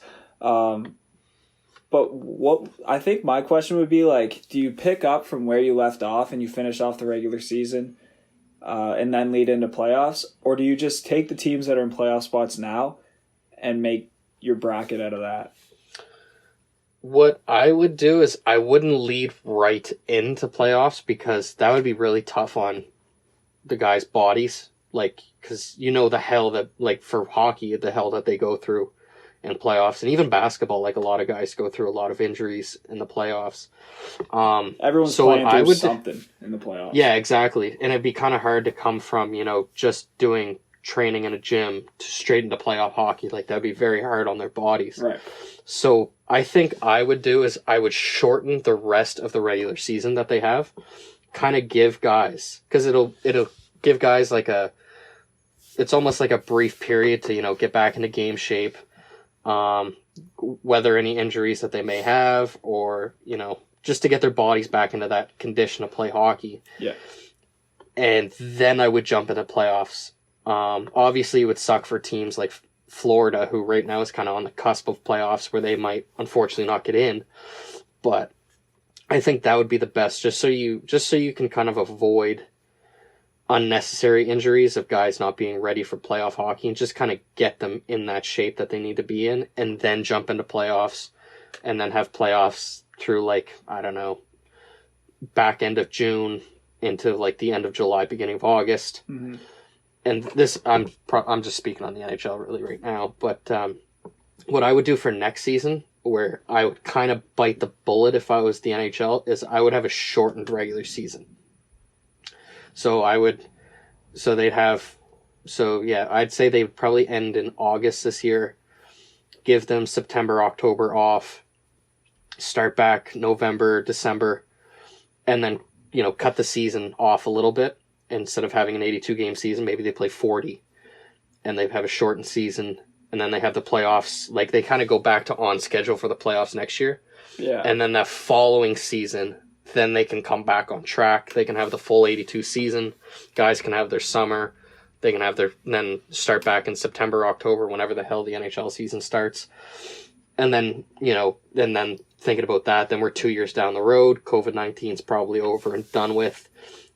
But what I think my question would be like, do you pick up from where you left off and you finish off the regular season and then lead into playoffs? Or do you just take the teams that are in playoff spots now and make your bracket out of that? What I would do is I wouldn't lead right into playoffs, because that would be really tough on the guys' bodies. Like, because you know the hell that, like for hockey, the hell that they go through in playoffs, and even basketball, like a lot of guys go through a lot of injuries in the playoffs. Everyone's playing through something in the playoffs. Yeah, exactly. And it'd be kind of hard to come from, you know, just doing training in a gym to straight into playoff hockey. Like that'd be very hard on their bodies. Right. So I think I would do is I would shorten the rest of the regular season that they have, kind of give guys, because it'll give guys like it's almost like a brief period to, you know, get back into game shape. Whether any injuries that they may have, or, you know, just to get their bodies back into that condition to play hockey. Yeah. And then I would jump into playoffs. Obviously it would suck for teams like Florida, who right now is kind of on the cusp of playoffs, where they might unfortunately not get in. But I think that would be the best, just so you can kind of avoid unnecessary injuries of guys not being ready for playoff hockey, and just kind of get them in that shape that they need to be in, and then jump into playoffs, and then have playoffs through, like, I don't know, back end of June into like the end of July, beginning of August. Mm-hmm. And this, I'm just speaking on the NHL really right now, but what I would do for next season, where I would kind of bite the bullet if I was the NHL, is I would have a shortened regular season. I'd say they would probably end in August this year, give them September, October off, start back November, December, and then, you know, cut the season off a little bit. Instead of having an 82 game season, maybe they play 40 and they have a shortened season, and then they have the playoffs. Like, they kind of go back to on schedule for the playoffs next year. Yeah. And then that following season, then they can come back on track. They can have the full 82 season. Guys can have their summer. They can have then start back in September, October, whenever the hell the NHL season starts. And then, and then thinking about that, then we're 2 years down the road. COVID-19 is probably over and done with,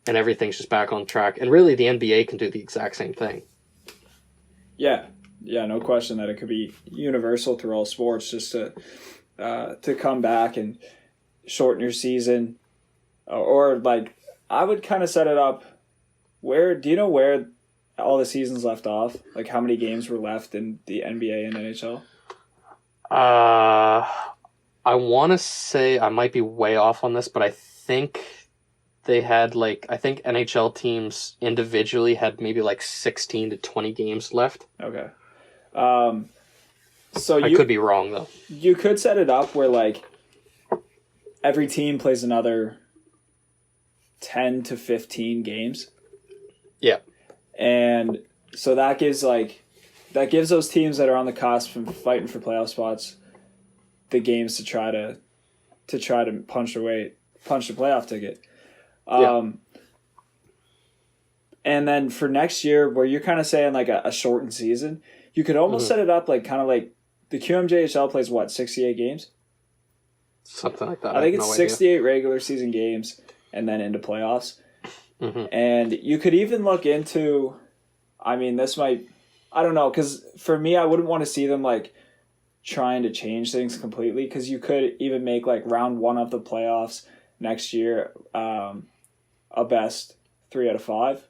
and everything's just back on track. And really, the NBA can do the exact same thing. Yeah, no question that it could be universal through all sports, just to come back and shorten your season, or like I would kind of set it up. Where do you know where all the seasons left off? Like how many games were left in the NBA and NHL? I want to say, I might be way off on this, but I think they had I think NHL teams individually had maybe 16 to 20 games left. Okay. So I could be wrong though. You could set it up where every team plays another 10 to 15 games. Yeah. And so that gives those teams that are on the cusp and fighting for playoff spots the games to try to punch the playoff ticket. And then for next year, where you're kind of saying a shortened season, you could almost set it up the QMJHL plays 68 games? Something like that. I think it's 68 regular season games and then into playoffs. Mm-hmm. And you could even look into, I don't know, because for me, I wouldn't want to see them trying to change things completely, because you could even make round one of the playoffs next year a best 3 out of 5.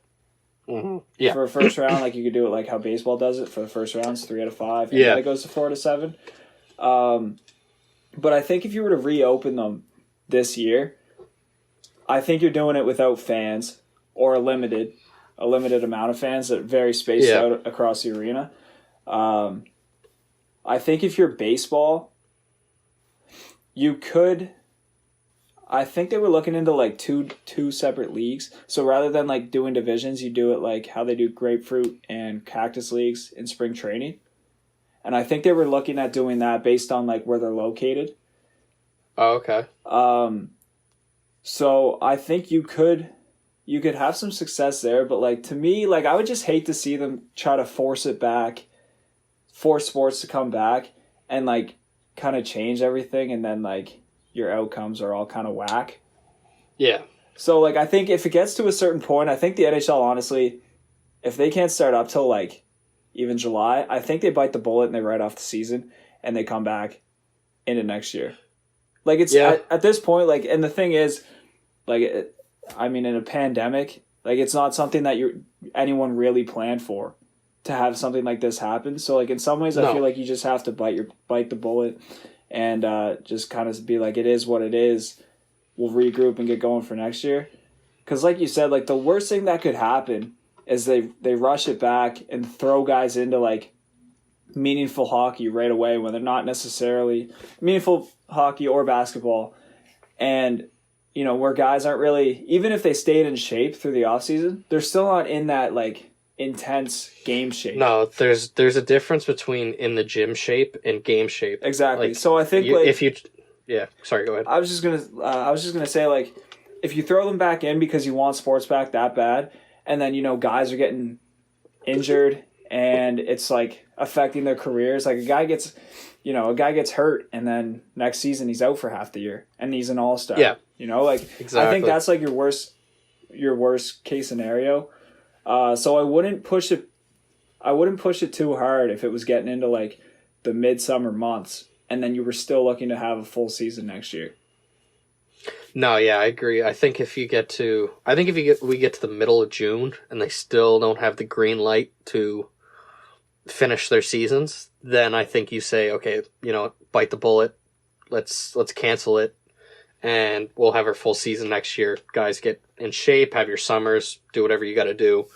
Mm-hmm. Yeah. For a first round, you could do it how baseball does it for the first rounds, 3 out of 5, and then it goes to 4 to 7. But I think if you were to reopen them this year, I think you're doing it without fans or a limited amount of fans that vary spaced out across the arena. I think if you're baseball, you could. I think they were looking into two separate leagues. So rather than doing divisions, you do it how they do grapefruit and cactus leagues in spring training. And I think they were looking at doing that based on where they're located. Oh, okay. So I think you could have some success there, but to me, I would just hate to see them try to force sports to come back and kind of change everything, and then your outcomes are all kind of whack. Yeah. So I think if it gets to a certain point, I think the NHL, honestly, if they can't start up till even July, I think they bite the bullet and they write off the season and they come back into next year. At this point, and the thing is, in a pandemic, it's not something that anyone really planned for, to have something like this happen. So in some ways, I feel you just have to bite the bullet and just kind of be it is what it is. We'll regroup and get going for next year. Because you said, the worst thing that could happen is they rush it back and throw guys into meaningful hockey right away when they're not necessarily meaningful hockey or basketball. And, where guys aren't really, even if they stayed in shape through the offseason, they're still not in that intense game shape. No, there's a difference between in the gym shape and game shape. Exactly. So I think sorry, go ahead. I was just gonna say if you throw them back in because you want sports back that bad, and then guys are getting injured and it's affecting their careers. A guy gets hurt and then next season he's out for half the year and he's an all-star. Yeah. Exactly. I think that's your worst case scenario. So I wouldn't push it too hard if it was getting into the midsummer months and then you were still looking to have a full season next year. No, yeah, I agree. I think if we get to the middle of June and they still don't have the green light to finish their seasons, then I think you say, okay, bite the bullet. Let's cancel it, and we'll have our full season next year. Guys, get in shape, have your summers, do whatever you got to do.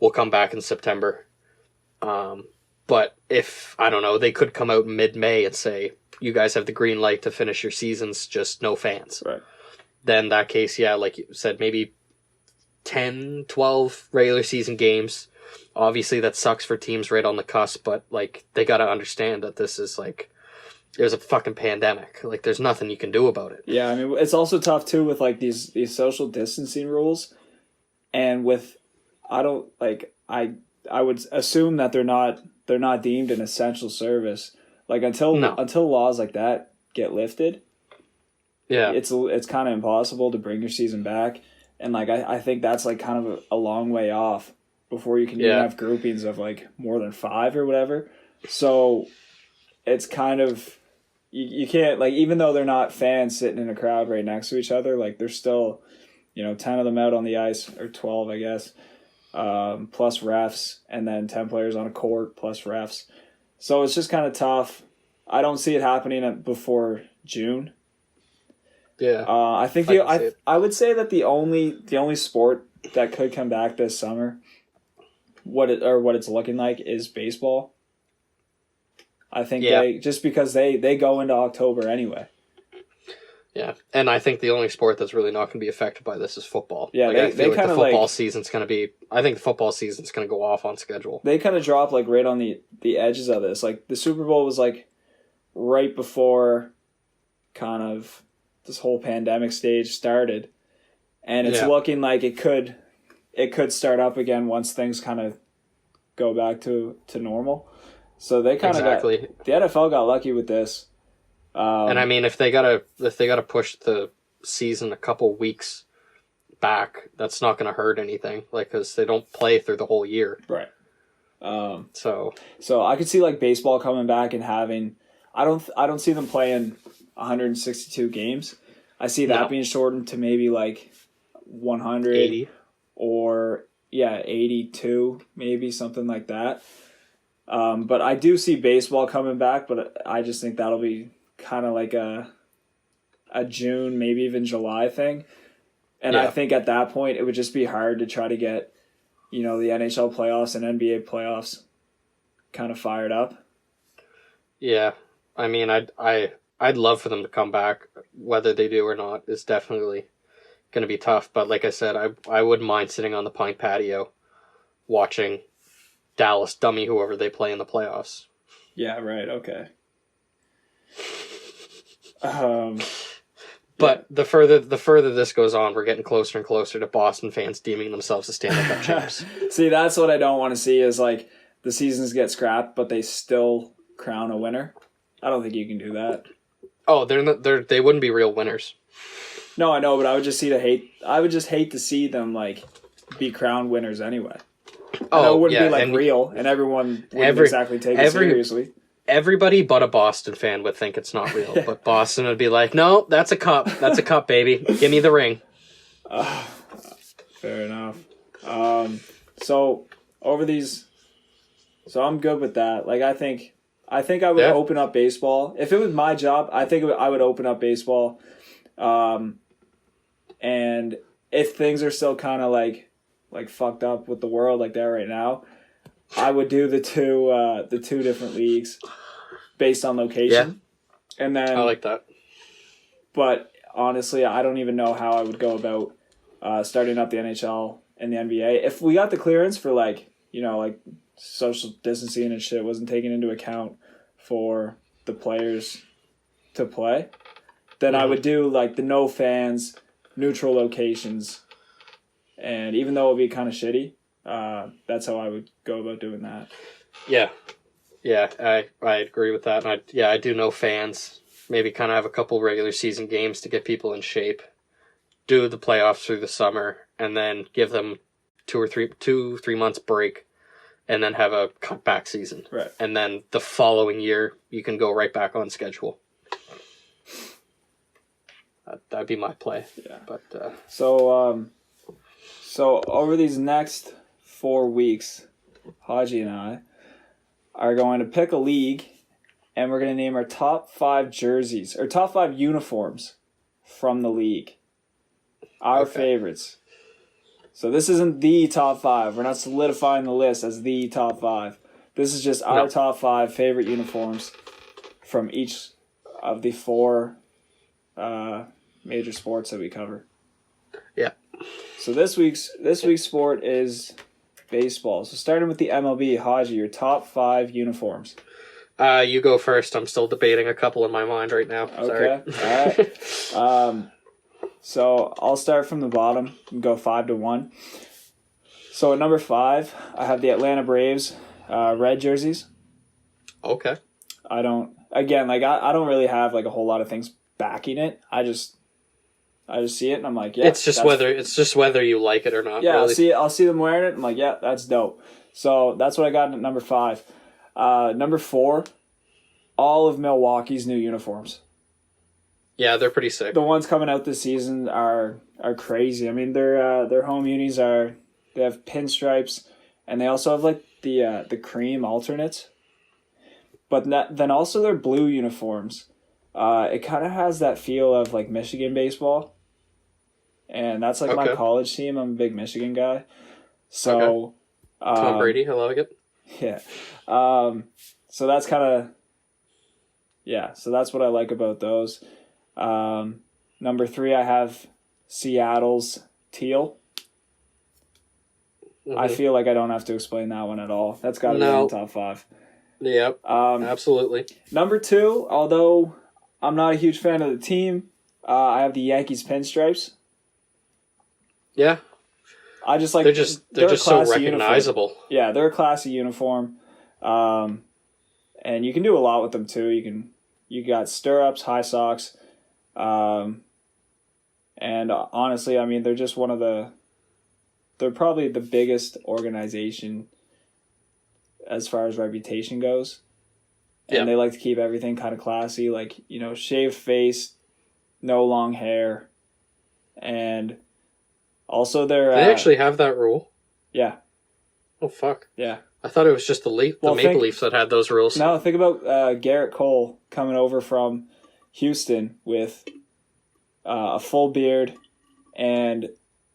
We'll come back in September. But if, I don't know, they could come out mid-May and say, you guys have the green light to finish your seasons, just no fans. Right. Then in that case, yeah, like you said, maybe 10, 12 regular season games. Obviously, that sucks for teams right on the cusp, but they got to understand that this is there's a fucking pandemic. Like, there's nothing you can do about it. Yeah, I mean, it's also tough too with like these social distancing rules, and with I don't like I would assume that they're not deemed an essential service. Like until laws like that get lifted, Yeah, it's kind of impossible to bring your season back, and like I think that's like kind of a long way off before you can even have groupings of like more than 5 or whatever. So it's kind of you can't like, even though they're not fans sitting in a crowd right next to each other, like there's still 10 of them out on the ice, or 12 I guess, plus refs, and then 10 players on a court plus refs. So it's just kind of tough. I don't see it happening before June. yeah. I think I would say that the only sport that could come back this summer, what it's looking like, is baseball. I think just because they go into October anyway. Yeah, and I think the only sport that's really not going to be affected by this is football. Yeah, I feel like the football season's going to be. I think the football season's going to go off on schedule. They kind of drop like right on the edges of this. Like the Super Bowl was like right before kind of this whole pandemic stage started, and it's looking like it could start up again once things kind of go back to normal. So they kind of the NFL got lucky with this. And I mean, if they gotta push the season a couple weeks back, that's not going to hurt anything, like, because they don't play through the whole year, right? So I could see like baseball coming back and having. I don't see them playing 162 games. I see that being shortened to maybe like 180 or 82, maybe something like that. But I do see baseball coming back, but I just think that'll be kind of like a June, maybe even July thing. And I think at that point, it would just be hard to try to get, the NHL playoffs and NBA playoffs kind of fired up. Yeah. I mean, I'd love for them to come back. Whether they do or not is definitely going to be tough. But like I said, I wouldn't mind sitting on the pint patio watching Dallas dummy whoever they play in the playoffs. Yeah, right. Okay. But the further this goes on, we're getting closer and closer to Boston fans deeming themselves as Stanley Cup champs. See, that's what I don't want to see, is like the seasons get scrapped, but they still crown a winner. I don't think you can do that. Oh, they wouldn't be real winners. No, I know, but I would just hate to see them like be crowned winners anyway. Oh, it wouldn't be like real, and everyone wouldn't exactly take it seriously. Everybody but a Boston fan would think it's not real, but Boston would be like, "No, that's a cup. That's a cup, baby. Give me the ring." Fair enough. So I'm good with that. Like, I think I would open up baseball if it was my job. I think I would open up baseball, and if things are still kind of like fucked up with the world like that right now, I would do the two different leagues based on location. Yeah. And then I like that. But honestly, I don't even know how I would go about starting up the NHL and the NBA. If we got the clearance for like social distancing and shit wasn't taken into account for the players to play, then I would do like the no fans, neutral locations. And even though it would be kind of shitty, that's how I would go about doing that. Yeah, I agree with that. And I do know fans. Maybe kind of have a couple regular season games to get people in shape. Do the playoffs through the summer, and then give them 3 months break, and then have a cutback season. Right. And then the following year, you can go right back on schedule. That'd be my play. Yeah. But So over these next 4 weeks, Haji and I are going to pick a league, and we're going to name our top 5 jerseys, or top 5 uniforms from the league. Our favorites. So this isn't the top 5. We're not solidifying the list as the top 5. This is just our top 5 favorite uniforms from each of the 4 major sports that we cover. Yeah. So this week's sport is baseball. So starting with the MLB, Haji, your top 5 uniforms. You go first. I'm still debating a couple in my mind right now. Okay. All right. So I'll start from the bottom and go 5-1. So at number 5, I have the Atlanta Braves red jerseys. Okay. I don't really have like a whole lot of things backing it. I just see it and I'm like, yeah. It's just whether you like it or not. Yeah, really. I'll see them wearing it. I'm like, yeah, that's dope. So that's what I got at number 5. Number 4, all of Milwaukee's new uniforms. Yeah, they're pretty sick. The ones coming out this season are crazy. I mean, their home unis they have pinstripes, and they also have like the cream alternates. But then also their blue uniforms. It kind of has that feel of like Michigan baseball, and that's like my college team. I'm a big Michigan guy, so Tom Brady, I like it. Yeah, so that's kind of So that's what I like about those. Number 3, I have Seattle's teal. Mm-hmm. I feel like I don't have to explain that one at all. That's got to be in the top 5. Yep, absolutely. Number 2, although I'm not a huge fan of the team, I have the Yankees pinstripes. Yeah. I just like they're just so recognizable. Uniform. Yeah, they're a classy uniform. And you can do a lot with them too. You got stirrups, high socks. And honestly, I mean, they're just they're probably the biggest organization as far as reputation goes. And they like to keep everything kind of classy, like, shaved face, no long hair. And also they actually have that rule? Yeah. Oh, fuck. Yeah. I thought it was just the Maple Leafs that had those rules. No, think about Garrett Cole coming over from Houston with a full beard and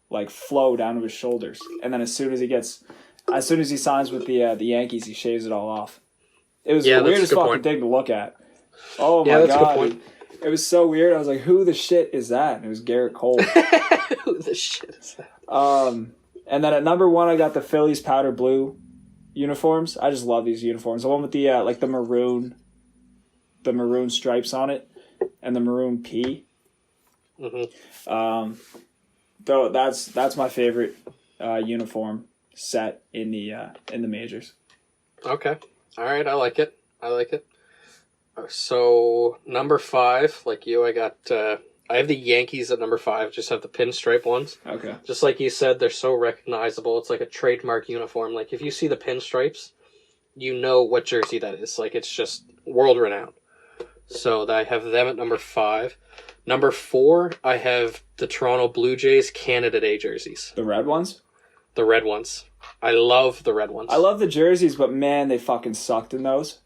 like flow down to his shoulders, and then as soon as he signs with the Yankees, he shaves it all off. It was the weirdest fucking thing to look at. Oh my god, it was so weird. I was like, "Who the shit is that?" And it was Garrett Cole. Who the shit is that? And then at number 1, I got the Phillies powder blue uniforms. I just love these uniforms. The one with the like the maroon stripes on it, and the maroon P. Mm-hmm. Though that's my favorite uniform set in the majors. Okay, all right, I like it. So number 5, like you, I have the Yankees at number 5. Just have the pinstripe ones. Okay. Just like you said, they're so recognizable. It's like a trademark uniform. Like if you see the pinstripes, you know what jersey that is. Like it's just world renowned. So I have them at number 5. Number 4, I have the Toronto Blue Jays Canada Day jerseys. The red ones? The red ones. I love the red ones. I love the jerseys, but man, they fucking sucked in those.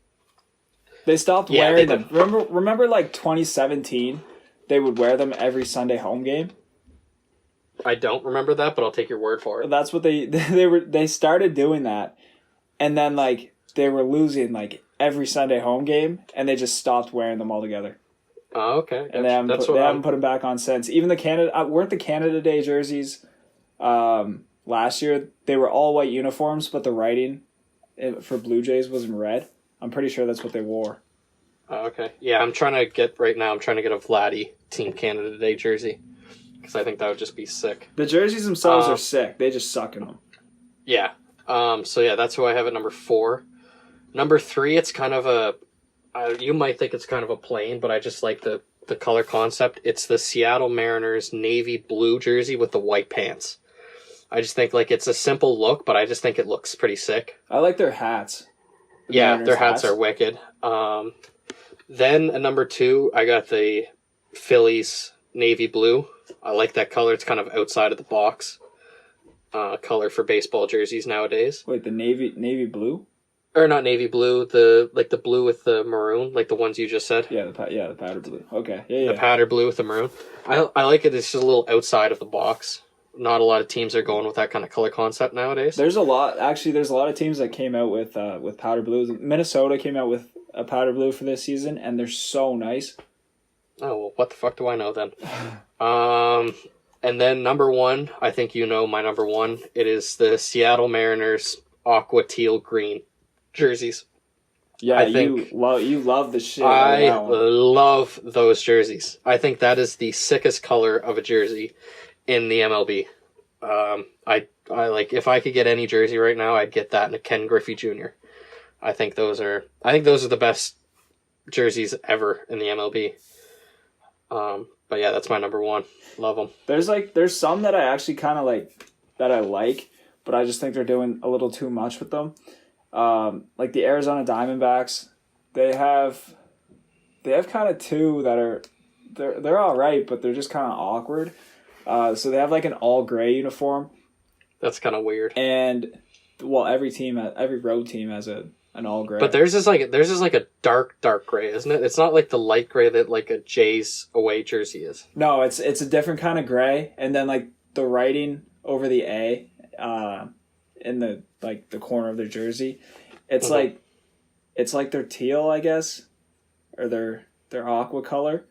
They stopped wearing them. Remember like 2017? They would wear them every Sunday home game. I don't remember that, but I'll take your word for it. That's what they started doing that, and then like they were losing like every Sunday home game, and they just stopped wearing them altogether. Oh, okay. And they haven't put them back on since. Even the Canada Day jerseys last year. They were all white uniforms, but the writing for Blue Jays was in red. I'm pretty sure that's what they wore. Oh, okay. Yeah, I'm trying to get a Vladdy Team Canada Day jersey because I think that would just be sick. The jerseys themselves are sick. They just suck in them. Yeah. So yeah, that's who I have at number 4. Number 3, it's kind of you might think it's kind of a plain, but I just like the color concept. It's the Seattle Mariners navy blue jersey with the white pants. I just think like it's a simple look, but I just think it looks pretty sick. I like their hats. Their hats are wicked. Then at number 2, I got the Phillies navy blue. I like that color. It's kind of outside of the box color for baseball jerseys nowadays. Wait, the navy blue? Or not navy blue, the blue with the maroon, like the ones you just said. Yeah, the powder blue. Okay, yeah. The powder blue with the maroon. I like it. It's just a little outside of the box. Not a lot of teams are going with that kind of color concept nowadays. There's a lot of teams that came out with powder blues. Minnesota came out with a powder blue for this season, and they're so nice. Oh, well, what the fuck do I know then? And then number 1, I think you know my number 1. It is the Seattle Mariners aqua teal green jerseys. Yeah, I think you love the shit out of I that one. love those jerseys. I think that is the sickest color of a jersey in the MLB. I like, if I could get any jersey right now, I'd get that and a Ken Griffey Jr. I think those are the best jerseys ever in the MLB. But yeah, that's my number one. Love them. There's some that I actually kind of that I like, but I just think they're doing a little too much with them. Like the Arizona Diamondbacks, they have kind of two that are they're all right, but they're just kind of awkward. So they have like an all gray uniform. That's kind of weird. And well, every road team has an all gray. But theirs is like a dark gray, isn't it? It's not like the light gray that like a Jays away jersey is. No, it's a different kind of gray, and then like the writing over the A, in the corner of their jersey, it's like their teal, I guess, or their aqua color,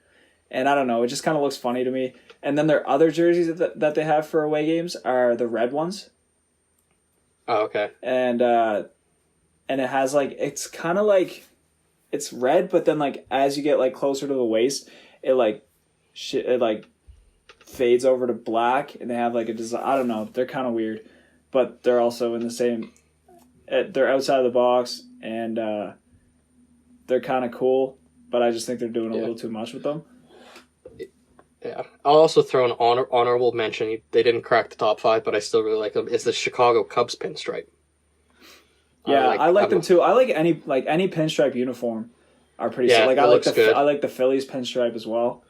and I don't know, it just kind of looks funny to me. And then their other jerseys that they have for away games are the red ones. Oh, okay. And it has like, it's kind of like, it's red, but then like as you get like closer to the waist, it fades over to black, and they have like a design. I don't know, they're kind of weird, but they're also in the same. They're outside of the box, and they're kind of cool, but I just think they're doing a little too much with them. Yeah, I'll also throw an honorable mention. They didn't crack the top 5, but I still really like them. Is the Chicago Cubs pinstripe. Yeah, I like them too. I like any pinstripe uniform are pretty. Yeah, like I like the Phillies pinstripe as well.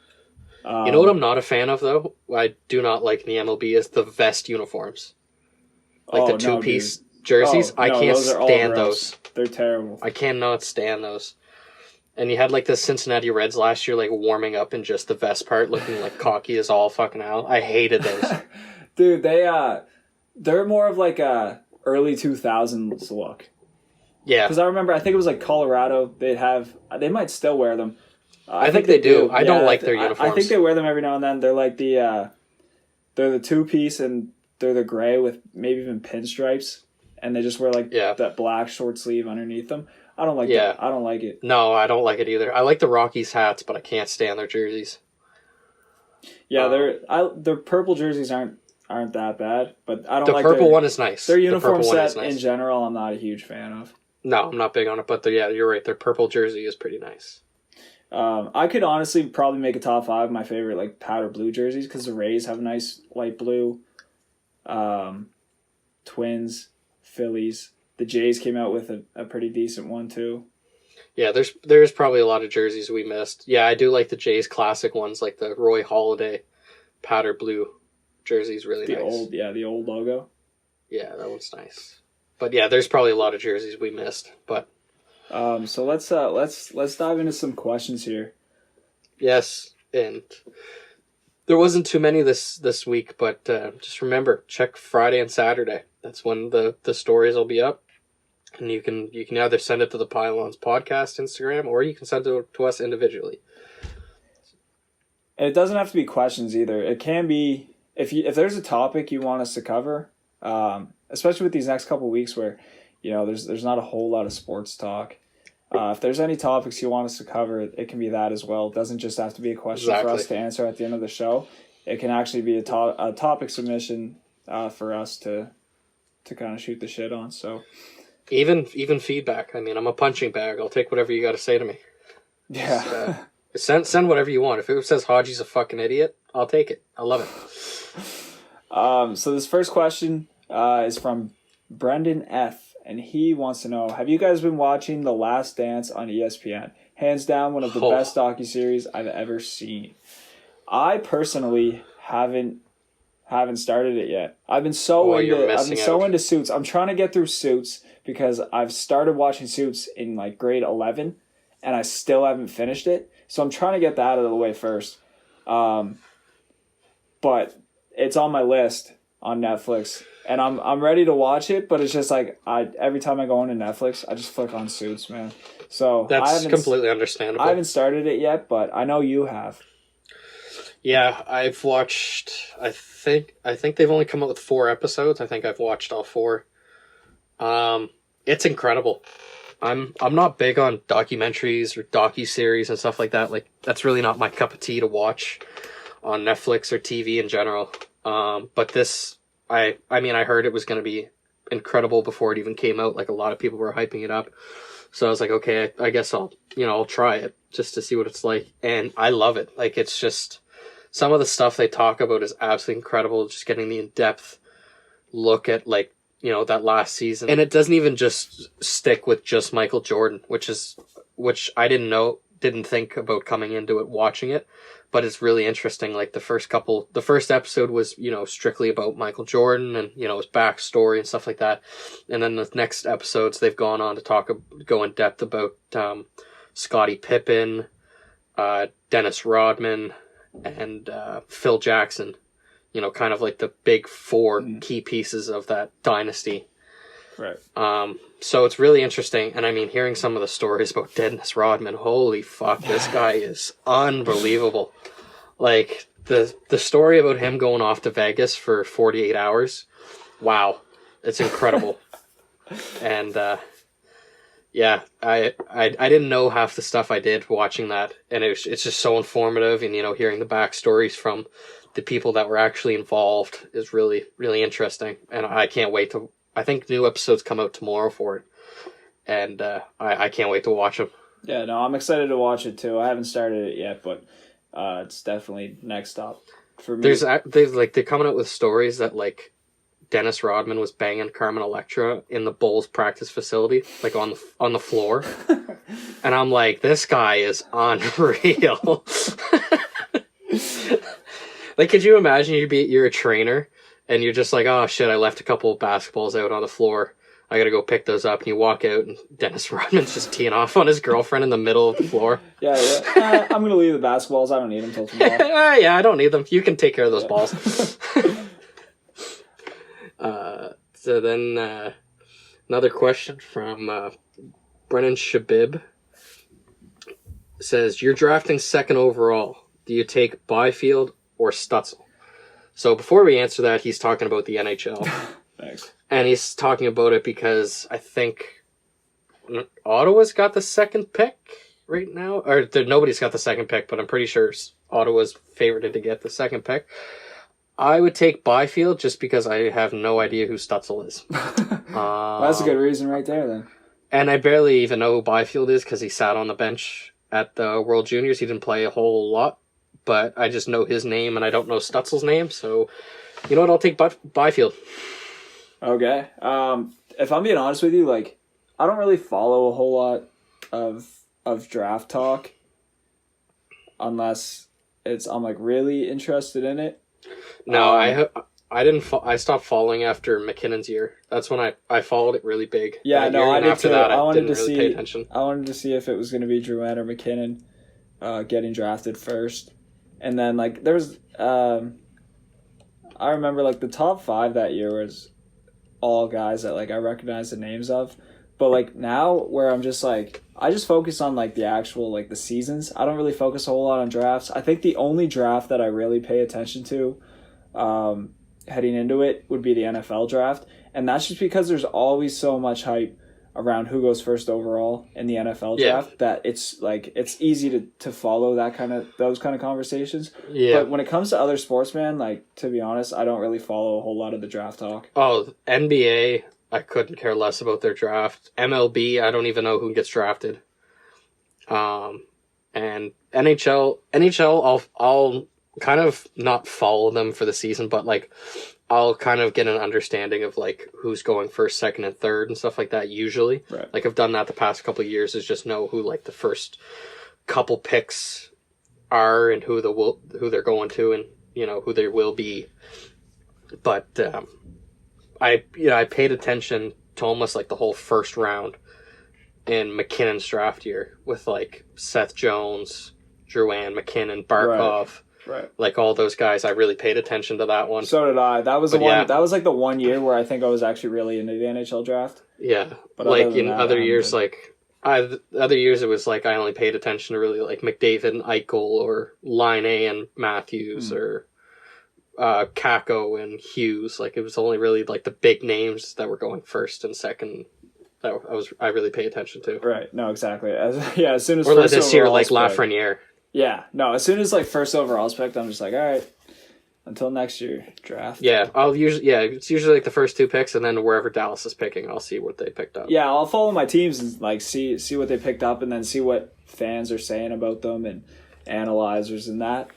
You know what I'm not a fan of though? I do not like in the MLB is the vest uniforms. Like the two-piece jerseys. I can't stand those. They're terrible. I cannot stand those. And you had like the Cincinnati Reds last year, like warming up in just the vest part, looking like cocky as all fucking hell. I hated those. Dude, they're more of like a early 2000s look. Yeah, because I think it was like Colorado. They might still wear them. I think they do. I don't like their uniforms. I think they wear them every now and then. They're like they're the 2-piece, and they're the gray with maybe even pinstripes, and they just wear like that black short sleeve underneath them. I don't like that. I don't like it. No, I don't like it either. I like the Rockies hats, but I can't stand their jerseys. Yeah, their purple jerseys aren't that bad, but I don't like the purple one is nice. Their uniform set in general, I'm not a huge fan of. No, I'm not big on it, but you're right. Their purple jersey is pretty nice. I could honestly probably make a top 5 of my favorite like powder blue jerseys, because the Rays have a nice light blue. Twins, Phillies. The Jays came out with a pretty decent one too. Yeah, there's probably a lot of jerseys we missed. Yeah, I do like the Jays classic ones, like the Roy Halladay powder blue jersey's really nice. The old logo. Yeah, that one's nice. But yeah, there's probably a lot of jerseys we missed. But so let's dive into some questions here. Yes, and there wasn't too many this week, but just remember, check Friday and Saturday. That's when the stories will be up. And you can either send it to the Pylons podcast Instagram, or you can send it to us individually. And it doesn't have to be questions either. It can be if there's a topic you want us to cover, especially with these next couple of weeks where there's not a whole lot of sports talk. If there's any topics you want us to cover, it can be that as well. It doesn't just have to be a question for us to answer at the end of the show. It can actually be a topic submission for us to kind of shoot the shit on. So. Even feedback. I mean, I'm a punching bag. I'll take whatever you got to say to me. Yeah. Send whatever you want. If it says Haji's a fucking idiot, I'll take it. I love it. So this first question is from Brendan F. And he wants to know, have you guys been watching The Last Dance on ESPN? Hands down, one of the best docuseries I've ever seen. I personally haven't started it yet. I've been so into Suits. I'm trying to get through Suits because I've started watching Suits in like grade 11 and I still haven't finished it. So I'm trying to get that out of the way first. But it's on my list on Netflix and I'm ready to watch it, but it's just like every time I go into Netflix, I just flick on Suits, man. So that's completely understandable. I haven't started it yet, but I know you have. Yeah, I've watched. I think they've only come out with 4 episodes. I think I've watched all 4. It's incredible. I'm not big on documentaries or docuseries and stuff like that. Like, that's really not my cup of tea to watch on Netflix or TV in general. But this, I mean, I heard it was going to be incredible before it even came out. Like, a lot of people were hyping it up. So I was like, okay, I guess I'll try it just to see what it's like. And I love it. Like, it's just, some of the stuff they talk about is absolutely incredible. Just getting the in-depth look at, like, that last season. And it doesn't even just stick with just Michael Jordan, which I didn't think about coming into it watching it, but it's really interesting. Like, the first episode was, strictly about Michael Jordan and, his backstory and stuff like that. And then the next episodes, they've gone on to go in depth about, Scottie Pippen, Dennis Rodman, and, Phil Jackson. Kind of like the big four key pieces of that dynasty. Right. So it's really interesting. And I mean, hearing some of the stories about Dennis Rodman, holy fuck, this guy is unbelievable. Like, the story about him going off to Vegas for 48 hours. Wow. It's incredible. And, yeah, I didn't know half the stuff I did watching that. And it's just so informative. And, hearing the backstories from the people that were actually involved is really, really interesting. And I can't wait I think new episodes come out tomorrow for it. And I can't wait to watch them. Yeah, no, I'm excited to watch it too. I haven't started it yet, but it's definitely next stop for me. They're coming out with stories that, like, Dennis Rodman was banging Carmen Electra in the Bulls practice facility, like on the floor. And I'm like, this guy is unreal. Like, could you imagine you're a trainer and you're just like, oh shit, I left a couple of basketballs out on the floor. I gotta go pick those up. And you walk out and Dennis Rodman's just teeing off on his girlfriend in the middle of the floor. Yeah. I'm gonna leave the basketballs. I don't need them till tomorrow. Yeah, I don't need them. You can take care of those balls. So then, another question from Brennan Shabib says, you're drafting second overall. Do you take Byfield or Stutzel? So before we answer that, he's talking about the NHL. Thanks. And he's talking about it because I think Ottawa's got the second pick right now. Or nobody's got the second pick, but I'm pretty sure Ottawa's favorited to get the second pick. I would take Byfield just because I have no idea who Stutzel is. Well, that's a good reason right there, then. And I barely even know who Byfield is because he sat on the bench at the World Juniors. He didn't play a whole lot, but I just know his name and I don't know Stutzel's name. So, you know what? I'll take Byfield. Okay. If I'm being honest with you, like, I don't really follow a whole lot of draft talk unless I'm like really interested in it. No, I didn't. I stopped following after McKinnon's year. That's when I followed it really big. Yeah, no, I did after too. that, I wanted didn't to really see. pay attention. I wanted to see if it was going to be Drouin or McKinnon getting drafted first, and then like there was. I remember like the top 5 that year was all guys that like I recognize the names of, but like now where I'm just like I just focus on like the actual like the seasons. I don't really focus a whole lot on drafts. I think the only draft that I really pay attention to heading into it would be the NFL draft, and that's just because there's always so much hype around who goes first overall in the NFL draft that it's like it's easy to follow those kind of conversations. Yeah. But when it comes to other sports, man, like to be honest, I don't really follow a whole lot of the draft talk. Oh, NBA, I couldn't care less about their draft. MLB, I don't even know who gets drafted. And NHL, I'll kind of not follow them for the season, but like I'll kind of get an understanding of like who's going first, second, and third and stuff like that usually. Right. Like I've done that the past couple of years, is just know who like the first couple picks are and who they're going to and who they will be. But I paid attention to almost like the whole first round in McKinnon's draft year with like Seth Jones, Drouin, McKinnon, Barkov. Right. Like all those guys, I really paid attention to that one. So did I. That was that was like the one year where I think I was actually really into the NHL draft. Yeah. But like in other years, other years it was like I only paid attention to really like McDavid and Eichel or Line A and Matthews or Kako and Hughes. Like it was only really like the big names that were going first and second that I really pay attention to. Right. No, exactly. As soon as Or first this year, like overall's picked- Lafreniere. Yeah. No, as soon as like first overall's picked, I'm just like, all right, until next year draft. Yeah, it's usually like the first 2 picks, and then wherever Dallas is picking, I'll see what they picked up. Yeah, I'll follow my teams and like see what they picked up, and then see what fans are saying about them and analyzers and that.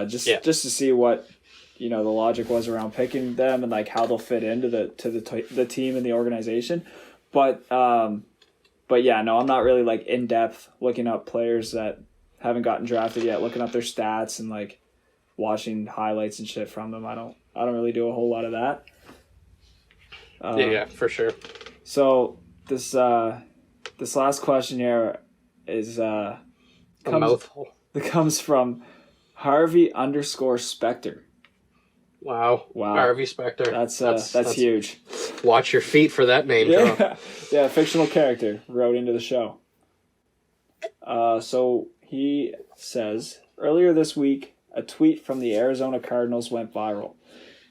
Just to see what the logic was around picking them and like how they'll fit into the team and the organization. But yeah, no, I'm not really like in depth looking up players that haven't gotten drafted yet, looking up their stats and like watching highlights and shit from them. I don't really do a whole lot of that. Yeah, for sure. So this last question here is a mouthful. It comes from Harvey_Specter. Wow. Harvey Specter. That's huge. Watch your feet for that name drop. Yeah, fictional character wrote into the show. So he says, earlier this week, a tweet from the Arizona Cardinals went viral.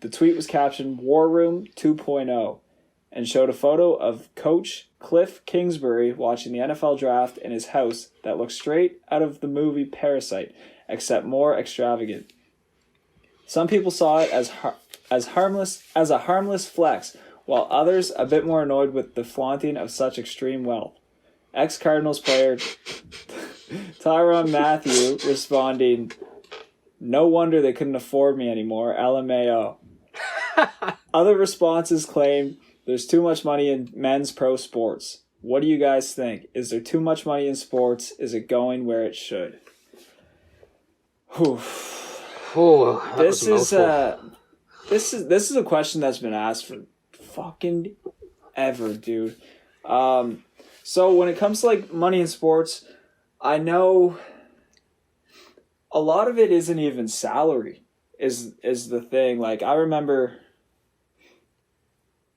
The tweet was captioned War Room 2.0 and showed a photo of Coach Cliff Kingsbury watching the NFL draft in his house that looked straight out of the movie Parasite, except more extravagant. Some people saw it as a harmless flex, while others a bit more annoyed with the flaunting of such extreme wealth. Ex-Cardinals player Tyrann Mathieu responding, "No wonder they couldn't afford me anymore, LMAO." Other responses claim there's too much money in men's pro sports. What do you guys think? Is there too much money in sports? Is it going where it should? Whew. Oh, This is a question that's been asked for fucking ever, dude. So when it comes to like money in sports, I know a lot of it isn't even salary is the thing. Like I remember,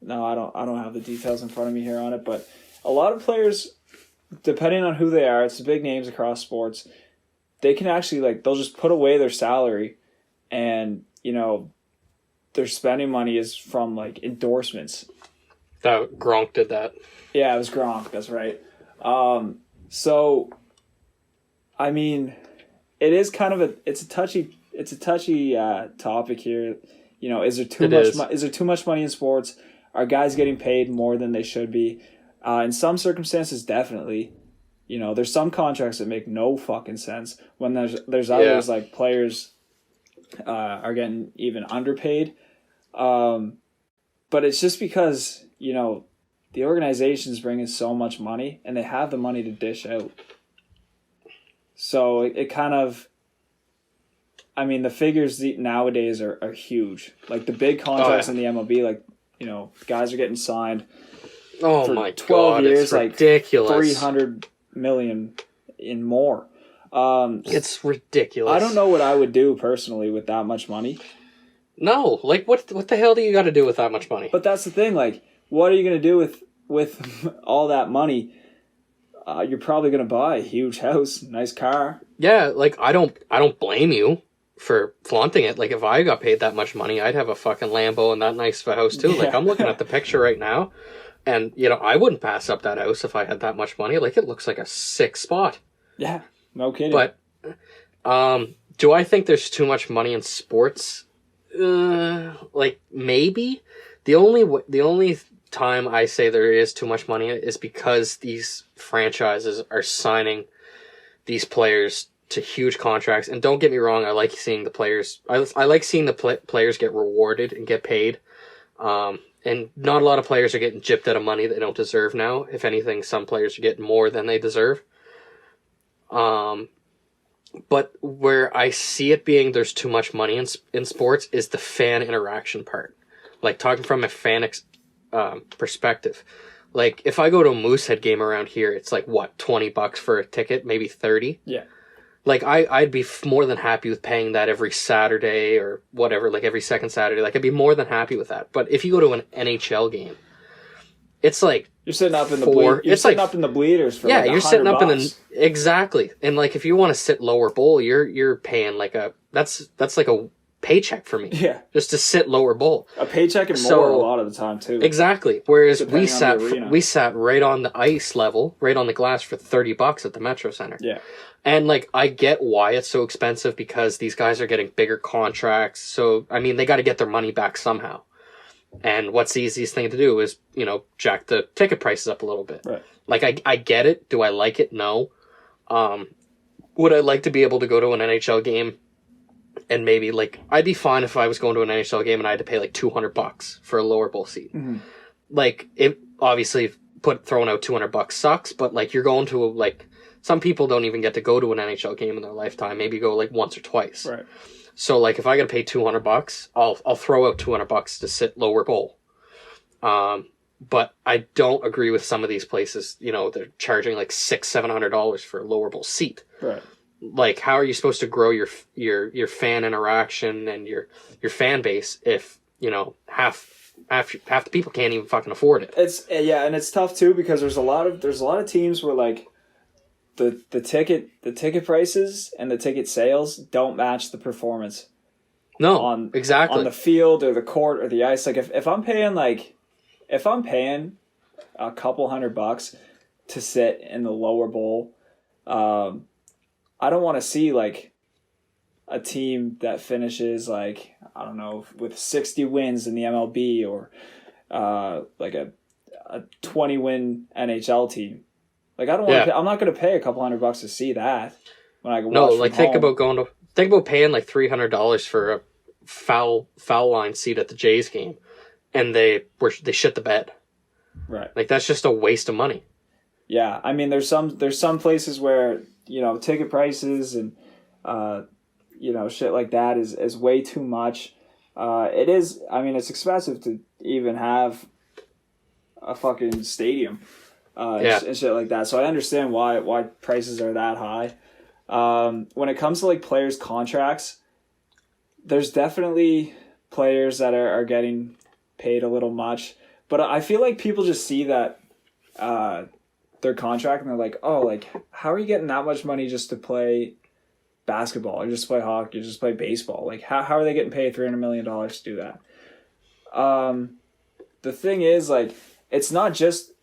no, I don't have the details in front of me here on it, but a lot of players, depending on who they are, it's the big names across sports, they can actually like they'll just put away their salary, and their spending money is from like endorsements. That Gronk did that. Yeah, it was Gronk. That's right. So, I mean, it is kind of it's a touchy topic here. Is there too much money in sports? Are guys getting paid more than they should be? In some circumstances, definitely. There's some contracts that make no fucking sense. When there's others like players are getting even underpaid. But it's just because the organization's bringing so much money and they have the money to dish out. So it kind of, I mean, the figures nowadays are huge. Like the big contracts in the MLB, like, guys are getting signed for my 12 God, years, it's like ridiculous. $300 million in more. It's ridiculous. I don't know what I would do personally with that much money. No, like what the hell do you got to do with that much money? But that's the thing, like, what are you going to do with all that money? You're probably going to buy a huge house, nice car. Yeah, like I don't blame you for flaunting it. Like if I got paid that much money, I'd have a fucking Lambo and that nice of a house too. Yeah. Like I'm looking at the picture right now, and I wouldn't pass up that house if I had that much money. Like it looks like a sick spot. Yeah, no kidding. But do I think there's too much money in sports? Like maybe. The only time I say there is too much money is because these franchises are signing these players to huge contracts. And don't get me wrong, I like seeing the players. I like seeing the players get rewarded and get paid. And not a lot of players are getting gypped out of money they don't deserve now. If anything, some players are getting more than they deserve. But where I see it being there's too much money in sports is the fan interaction part. Like talking from a fan perspective. Like if I go to a Moosehead game around here, it's like what, $20 for a ticket, maybe 30. Yeah. Like I'd be more than happy with paying that every Saturday or whatever, like every second Saturday. Like I'd be more than happy with that. But if you go to an NHL game, it's like you're sitting up in up in the bleeders for you're sitting up in the exactly. And like if you want to sit lower bowl, you're paying like that's like a paycheck for me. Yeah. Just to sit lower bowl. A paycheck and more a lot of the time too. Exactly. Whereas we Depending sat right on the ice level, right on the glass for $30 at the Metro Center. Yeah. And like I get why it's so expensive because these guys are getting bigger contracts. So I mean they got to get their money back somehow. And what's the easiest thing to do is, you know, jack the ticket prices up a little bit. Right. Like I get it. Do I like it? No. Would I like to be able to go to an NHL game and maybe like I'd be fine if I was going to an NHL game and I had to pay like $200 for a lower bowl seat. Mm-hmm. Like it obviously throwing out $200 sucks, but like you're going to like some people don't even get to go to an NHL game in their lifetime. Maybe go like once or twice. Right. So like if I got to pay $200, I'll throw out $200 to sit lower bowl. But I don't agree with some of these places. You know, they're charging like $600-$700 for a lower bowl seat. Right. Like, how are you supposed to grow your fan interaction and your fan base if, you know, half the people can't even fucking afford it? And it's tough too because there's a lot of teams where like the ticket prices and the ticket sales don't match the performance. No, exactly. On the field or the court or the ice. Like if I'm paying a couple $100 to sit in the lower bowl, I don't want to see like a team that finishes like, I don't know, with 60 wins in the MLB or like a 20-win NHL team. Like I don't want I'm not going to pay a couple $100 to see that when I go watch from think home. think about paying like $300 for a foul line seat at the Jays game and they shit the bed. Right. Like that's just a waste of money. Yeah, I mean there's some places where, you know, ticket prices and you know, shit like that is way too much. It is, I mean, it's expensive to even have a fucking stadium and shit like that. So I understand why prices are that high. When it comes to like players' contracts, there's definitely players that are getting paid a little much, but I feel like people just see that their contract and they're like, oh, like how are you getting that much money just to play basketball or just play hockey or just play baseball? Like how are they getting paid $300 million to do that? The thing is, like, it's not just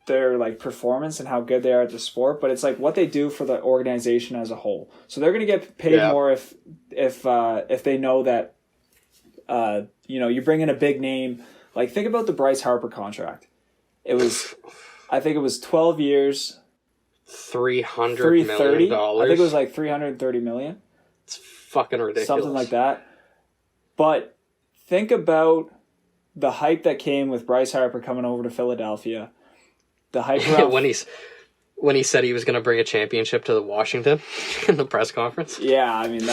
their like performance and how good they are at the sport, but it's like what they do for the organization as a whole. So they're going to get paid more if they know that you know, you bring in a big name. Like think about the Bryce Harper contract. I think it was 12 years, $330 million. I think it was like $330 million. It's fucking ridiculous. Something like that. But think about the hype that came with Bryce Harper coming over to Philadelphia. The hype around when he said he was going to bring a championship to the Washington in the press conference. Yeah, I mean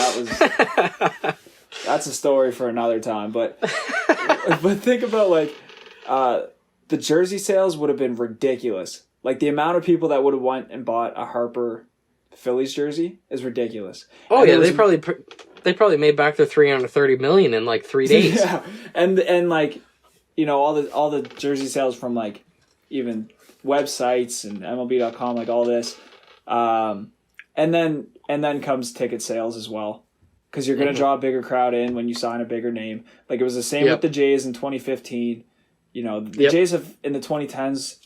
that's a story for another time. But think about like the jersey sales would have been ridiculous. Like the amount of people that would have went and bought a Harper Phillies jersey is ridiculous. Oh, and they probably made back their $330 million in like 3 days. Yeah, and like, you know, all the jersey sales from like even websites and MLB.com, like all this, and then comes ticket sales as well, because you're gonna draw a bigger crowd in when you sign a bigger name. Like it was the same with the Jays in 2015. You know, the Jays have in the 2010s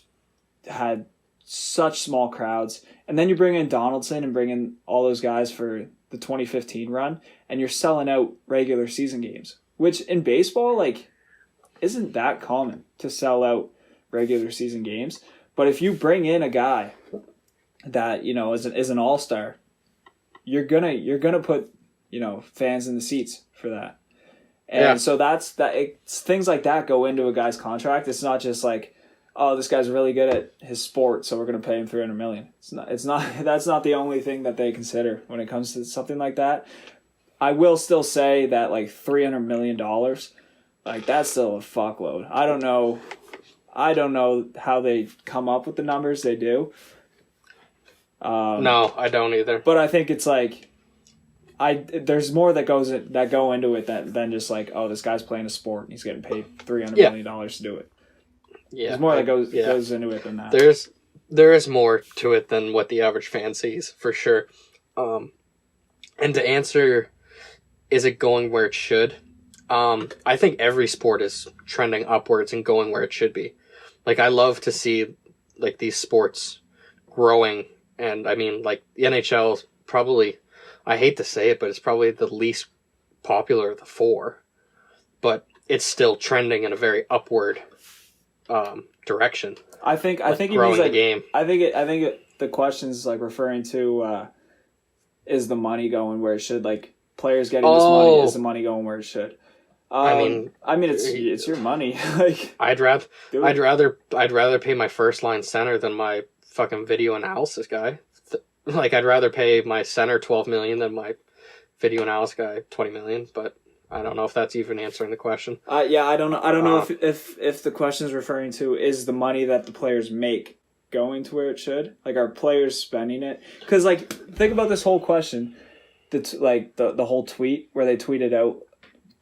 had such small crowds, and then you bring in Donaldson and bring in all those guys for the 2015 run, and you're selling out regular season games, which in baseball, like, isn't that common to sell out regular season games. But if you bring in a guy that, you know, is an all-star, you're gonna put, you know, fans in the seats for that. And so it's things like that go into a guy's contract. It's not just like, oh, this guy's really good at his sport, so we're going to pay him $300 million. It's not. That's not the only thing that they consider when it comes to something like that. I will still say that like $300 million, like that's still a fuckload. I don't know how they come up with the numbers they do. No, I don't either. But I think it's like, there's more that go into it than just like, oh, this guy's playing a sport and he's getting paid $300 million to do it. Yeah, there's more that goes into it than that. There is more to it than what the average fan sees, for sure. And to answer is it going where it should? I think every sport is trending upwards and going where it should be. Like, I love to see, like, these sports growing. And, I mean, like, the NHL is probably, I hate to say it, but it's probably the least popular of the four. But it's still trending in a very upward direction. I think like it growing means, like, the game. the question's like referring to is the money going where it should? Like, players getting this money, is the money going where it should? I mean it's your money. Like, I'd rather pay my first line center than my fucking video analysis guy. Like, I'd rather pay my center $12 million than my video analysis guy $20 million. But I don't know if that's even answering the question. Yeah, I don't know. I don't know if the question is referring to is the money that the players make going to where it should. Like, are players spending it? Because, like, think about this whole question. The whole tweet where they tweeted out,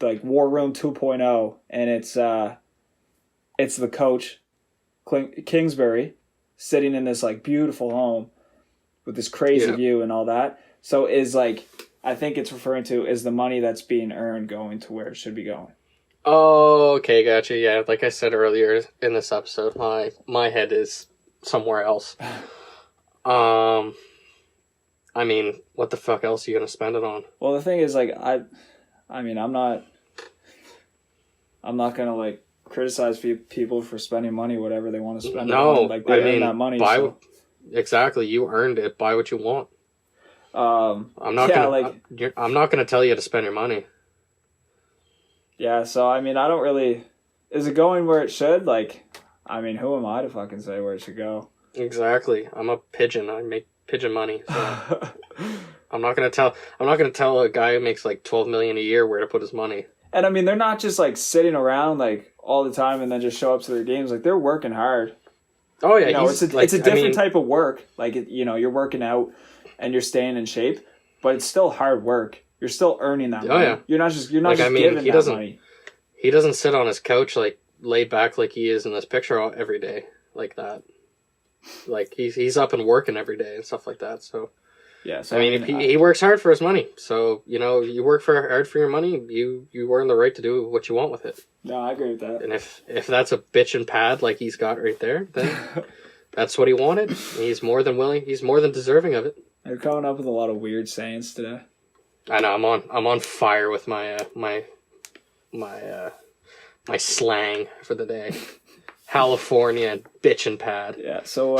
like, War Room 2.0, and it's the coach, Kingsbury, sitting in this, like, beautiful home with this crazy view and all that. So I think it's referring to is the money that's being earned going to where it should be going. Oh, okay, gotcha. Yeah, like I said earlier in this episode, my head is somewhere else. I mean, what the fuck else are you gonna spend it on? Well, the thing is, like, I mean, I'm not gonna, like, criticize people for spending money, whatever they want to spend. No, it on. Like, they earn that money. Exactly, you earned it. Buy what you want. I'm not gonna tell you to spend your money. Yeah, so I mean, I don't really. Is it going where it should? Like, I mean, who am I to fucking say where it should go? Exactly. I'm a pigeon. I make pigeon money. So I'm not gonna tell a guy who makes like $12 million a year where to put his money. And I mean, they're not just like sitting around like all the time and then just show up to their games. Like, they're working hard. Oh yeah, it's a different type of work. Like, you're working out and you're staying in shape, but it's still hard work. You're still earning that money. Yeah. You're not just giving that money. He doesn't sit on his couch like laid back like he is in this picture every day like that. Like, he's up and working every day and stuff like that. So yeah, so I mean, he works hard for his money. So, you work hard for your money, you earn the right to do what you want with it. No, I agree with that. And if that's a bitch and pad like he's got right there, then that's what he wanted. He's more than willing. He's more than deserving of it. You're coming up with a lot of weird sayings today. I know. I'm on fire with my my slang for the day. California and bitch and pad. Yeah. So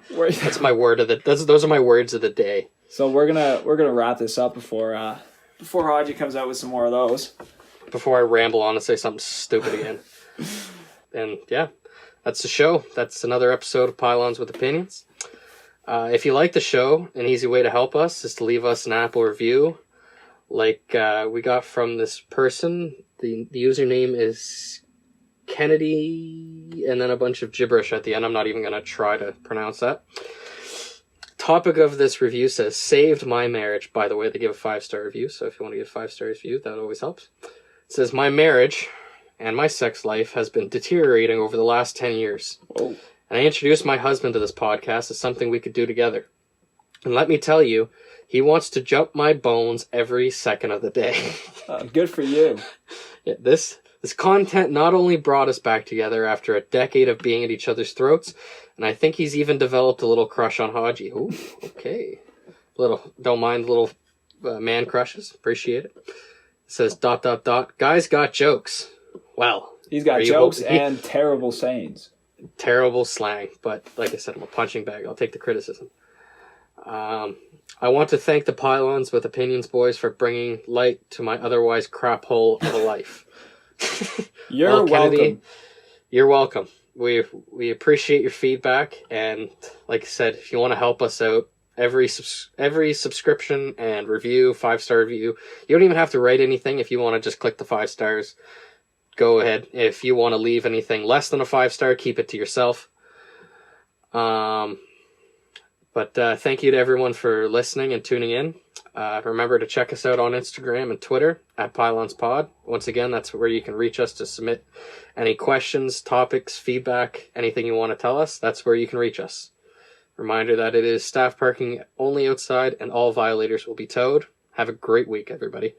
that's my word of the. Those are my words of the day. So we're gonna wrap this up before Haji comes out with some more of those. Before I ramble on and say something stupid again. And yeah, that's the show. That's another episode of Pylons with Opinions. If you like the show, an easy way to help us is to leave us an Apple review. Like we got from this person. The username is Kennedy, and then a bunch of gibberish at the end. I'm not even going to try to pronounce that. Topic of this review says, saved my marriage. By the way, they give a 5-star review, so if you want to give a 5-star review, that always helps. It says, my marriage and my sex life has been deteriorating over the last 10 years. Whoa. And I introduced my husband to this podcast as something we could do together. And let me tell you, he wants to jump my bones every second of the day. Good for you. Yeah, this content not only brought us back together after a decade of being at each other's throats, and I think he's even developed a little crush on Haji. Ooh, okay. Don't mind little man crushes. Appreciate it. It says, ... Guys got jokes. Well. He's got jokes and terrible sayings. Terrible slang. But like I said, I'm a punching bag. I'll take the criticism. I want to thank the Pylons with Opinions boys for bringing light to my otherwise crap hole of a life. You're Kennedy, welcome. You're welcome. We appreciate your feedback, and like I said, if you want to help us out, every subscription and review, 5-star review, you don't even have to write anything. If you want to just click the 5 stars, go ahead. If you want to leave anything less than a 5-star, keep it to yourself. But thank you to everyone for listening and tuning in. Remember to check us out on Instagram and Twitter at PylonsPod. Once again, that's where you can reach us to submit any questions, topics, feedback, anything you want to tell us. That's where you can reach us. Reminder that it is staff parking only outside and all violators will be towed. Have a great week, everybody.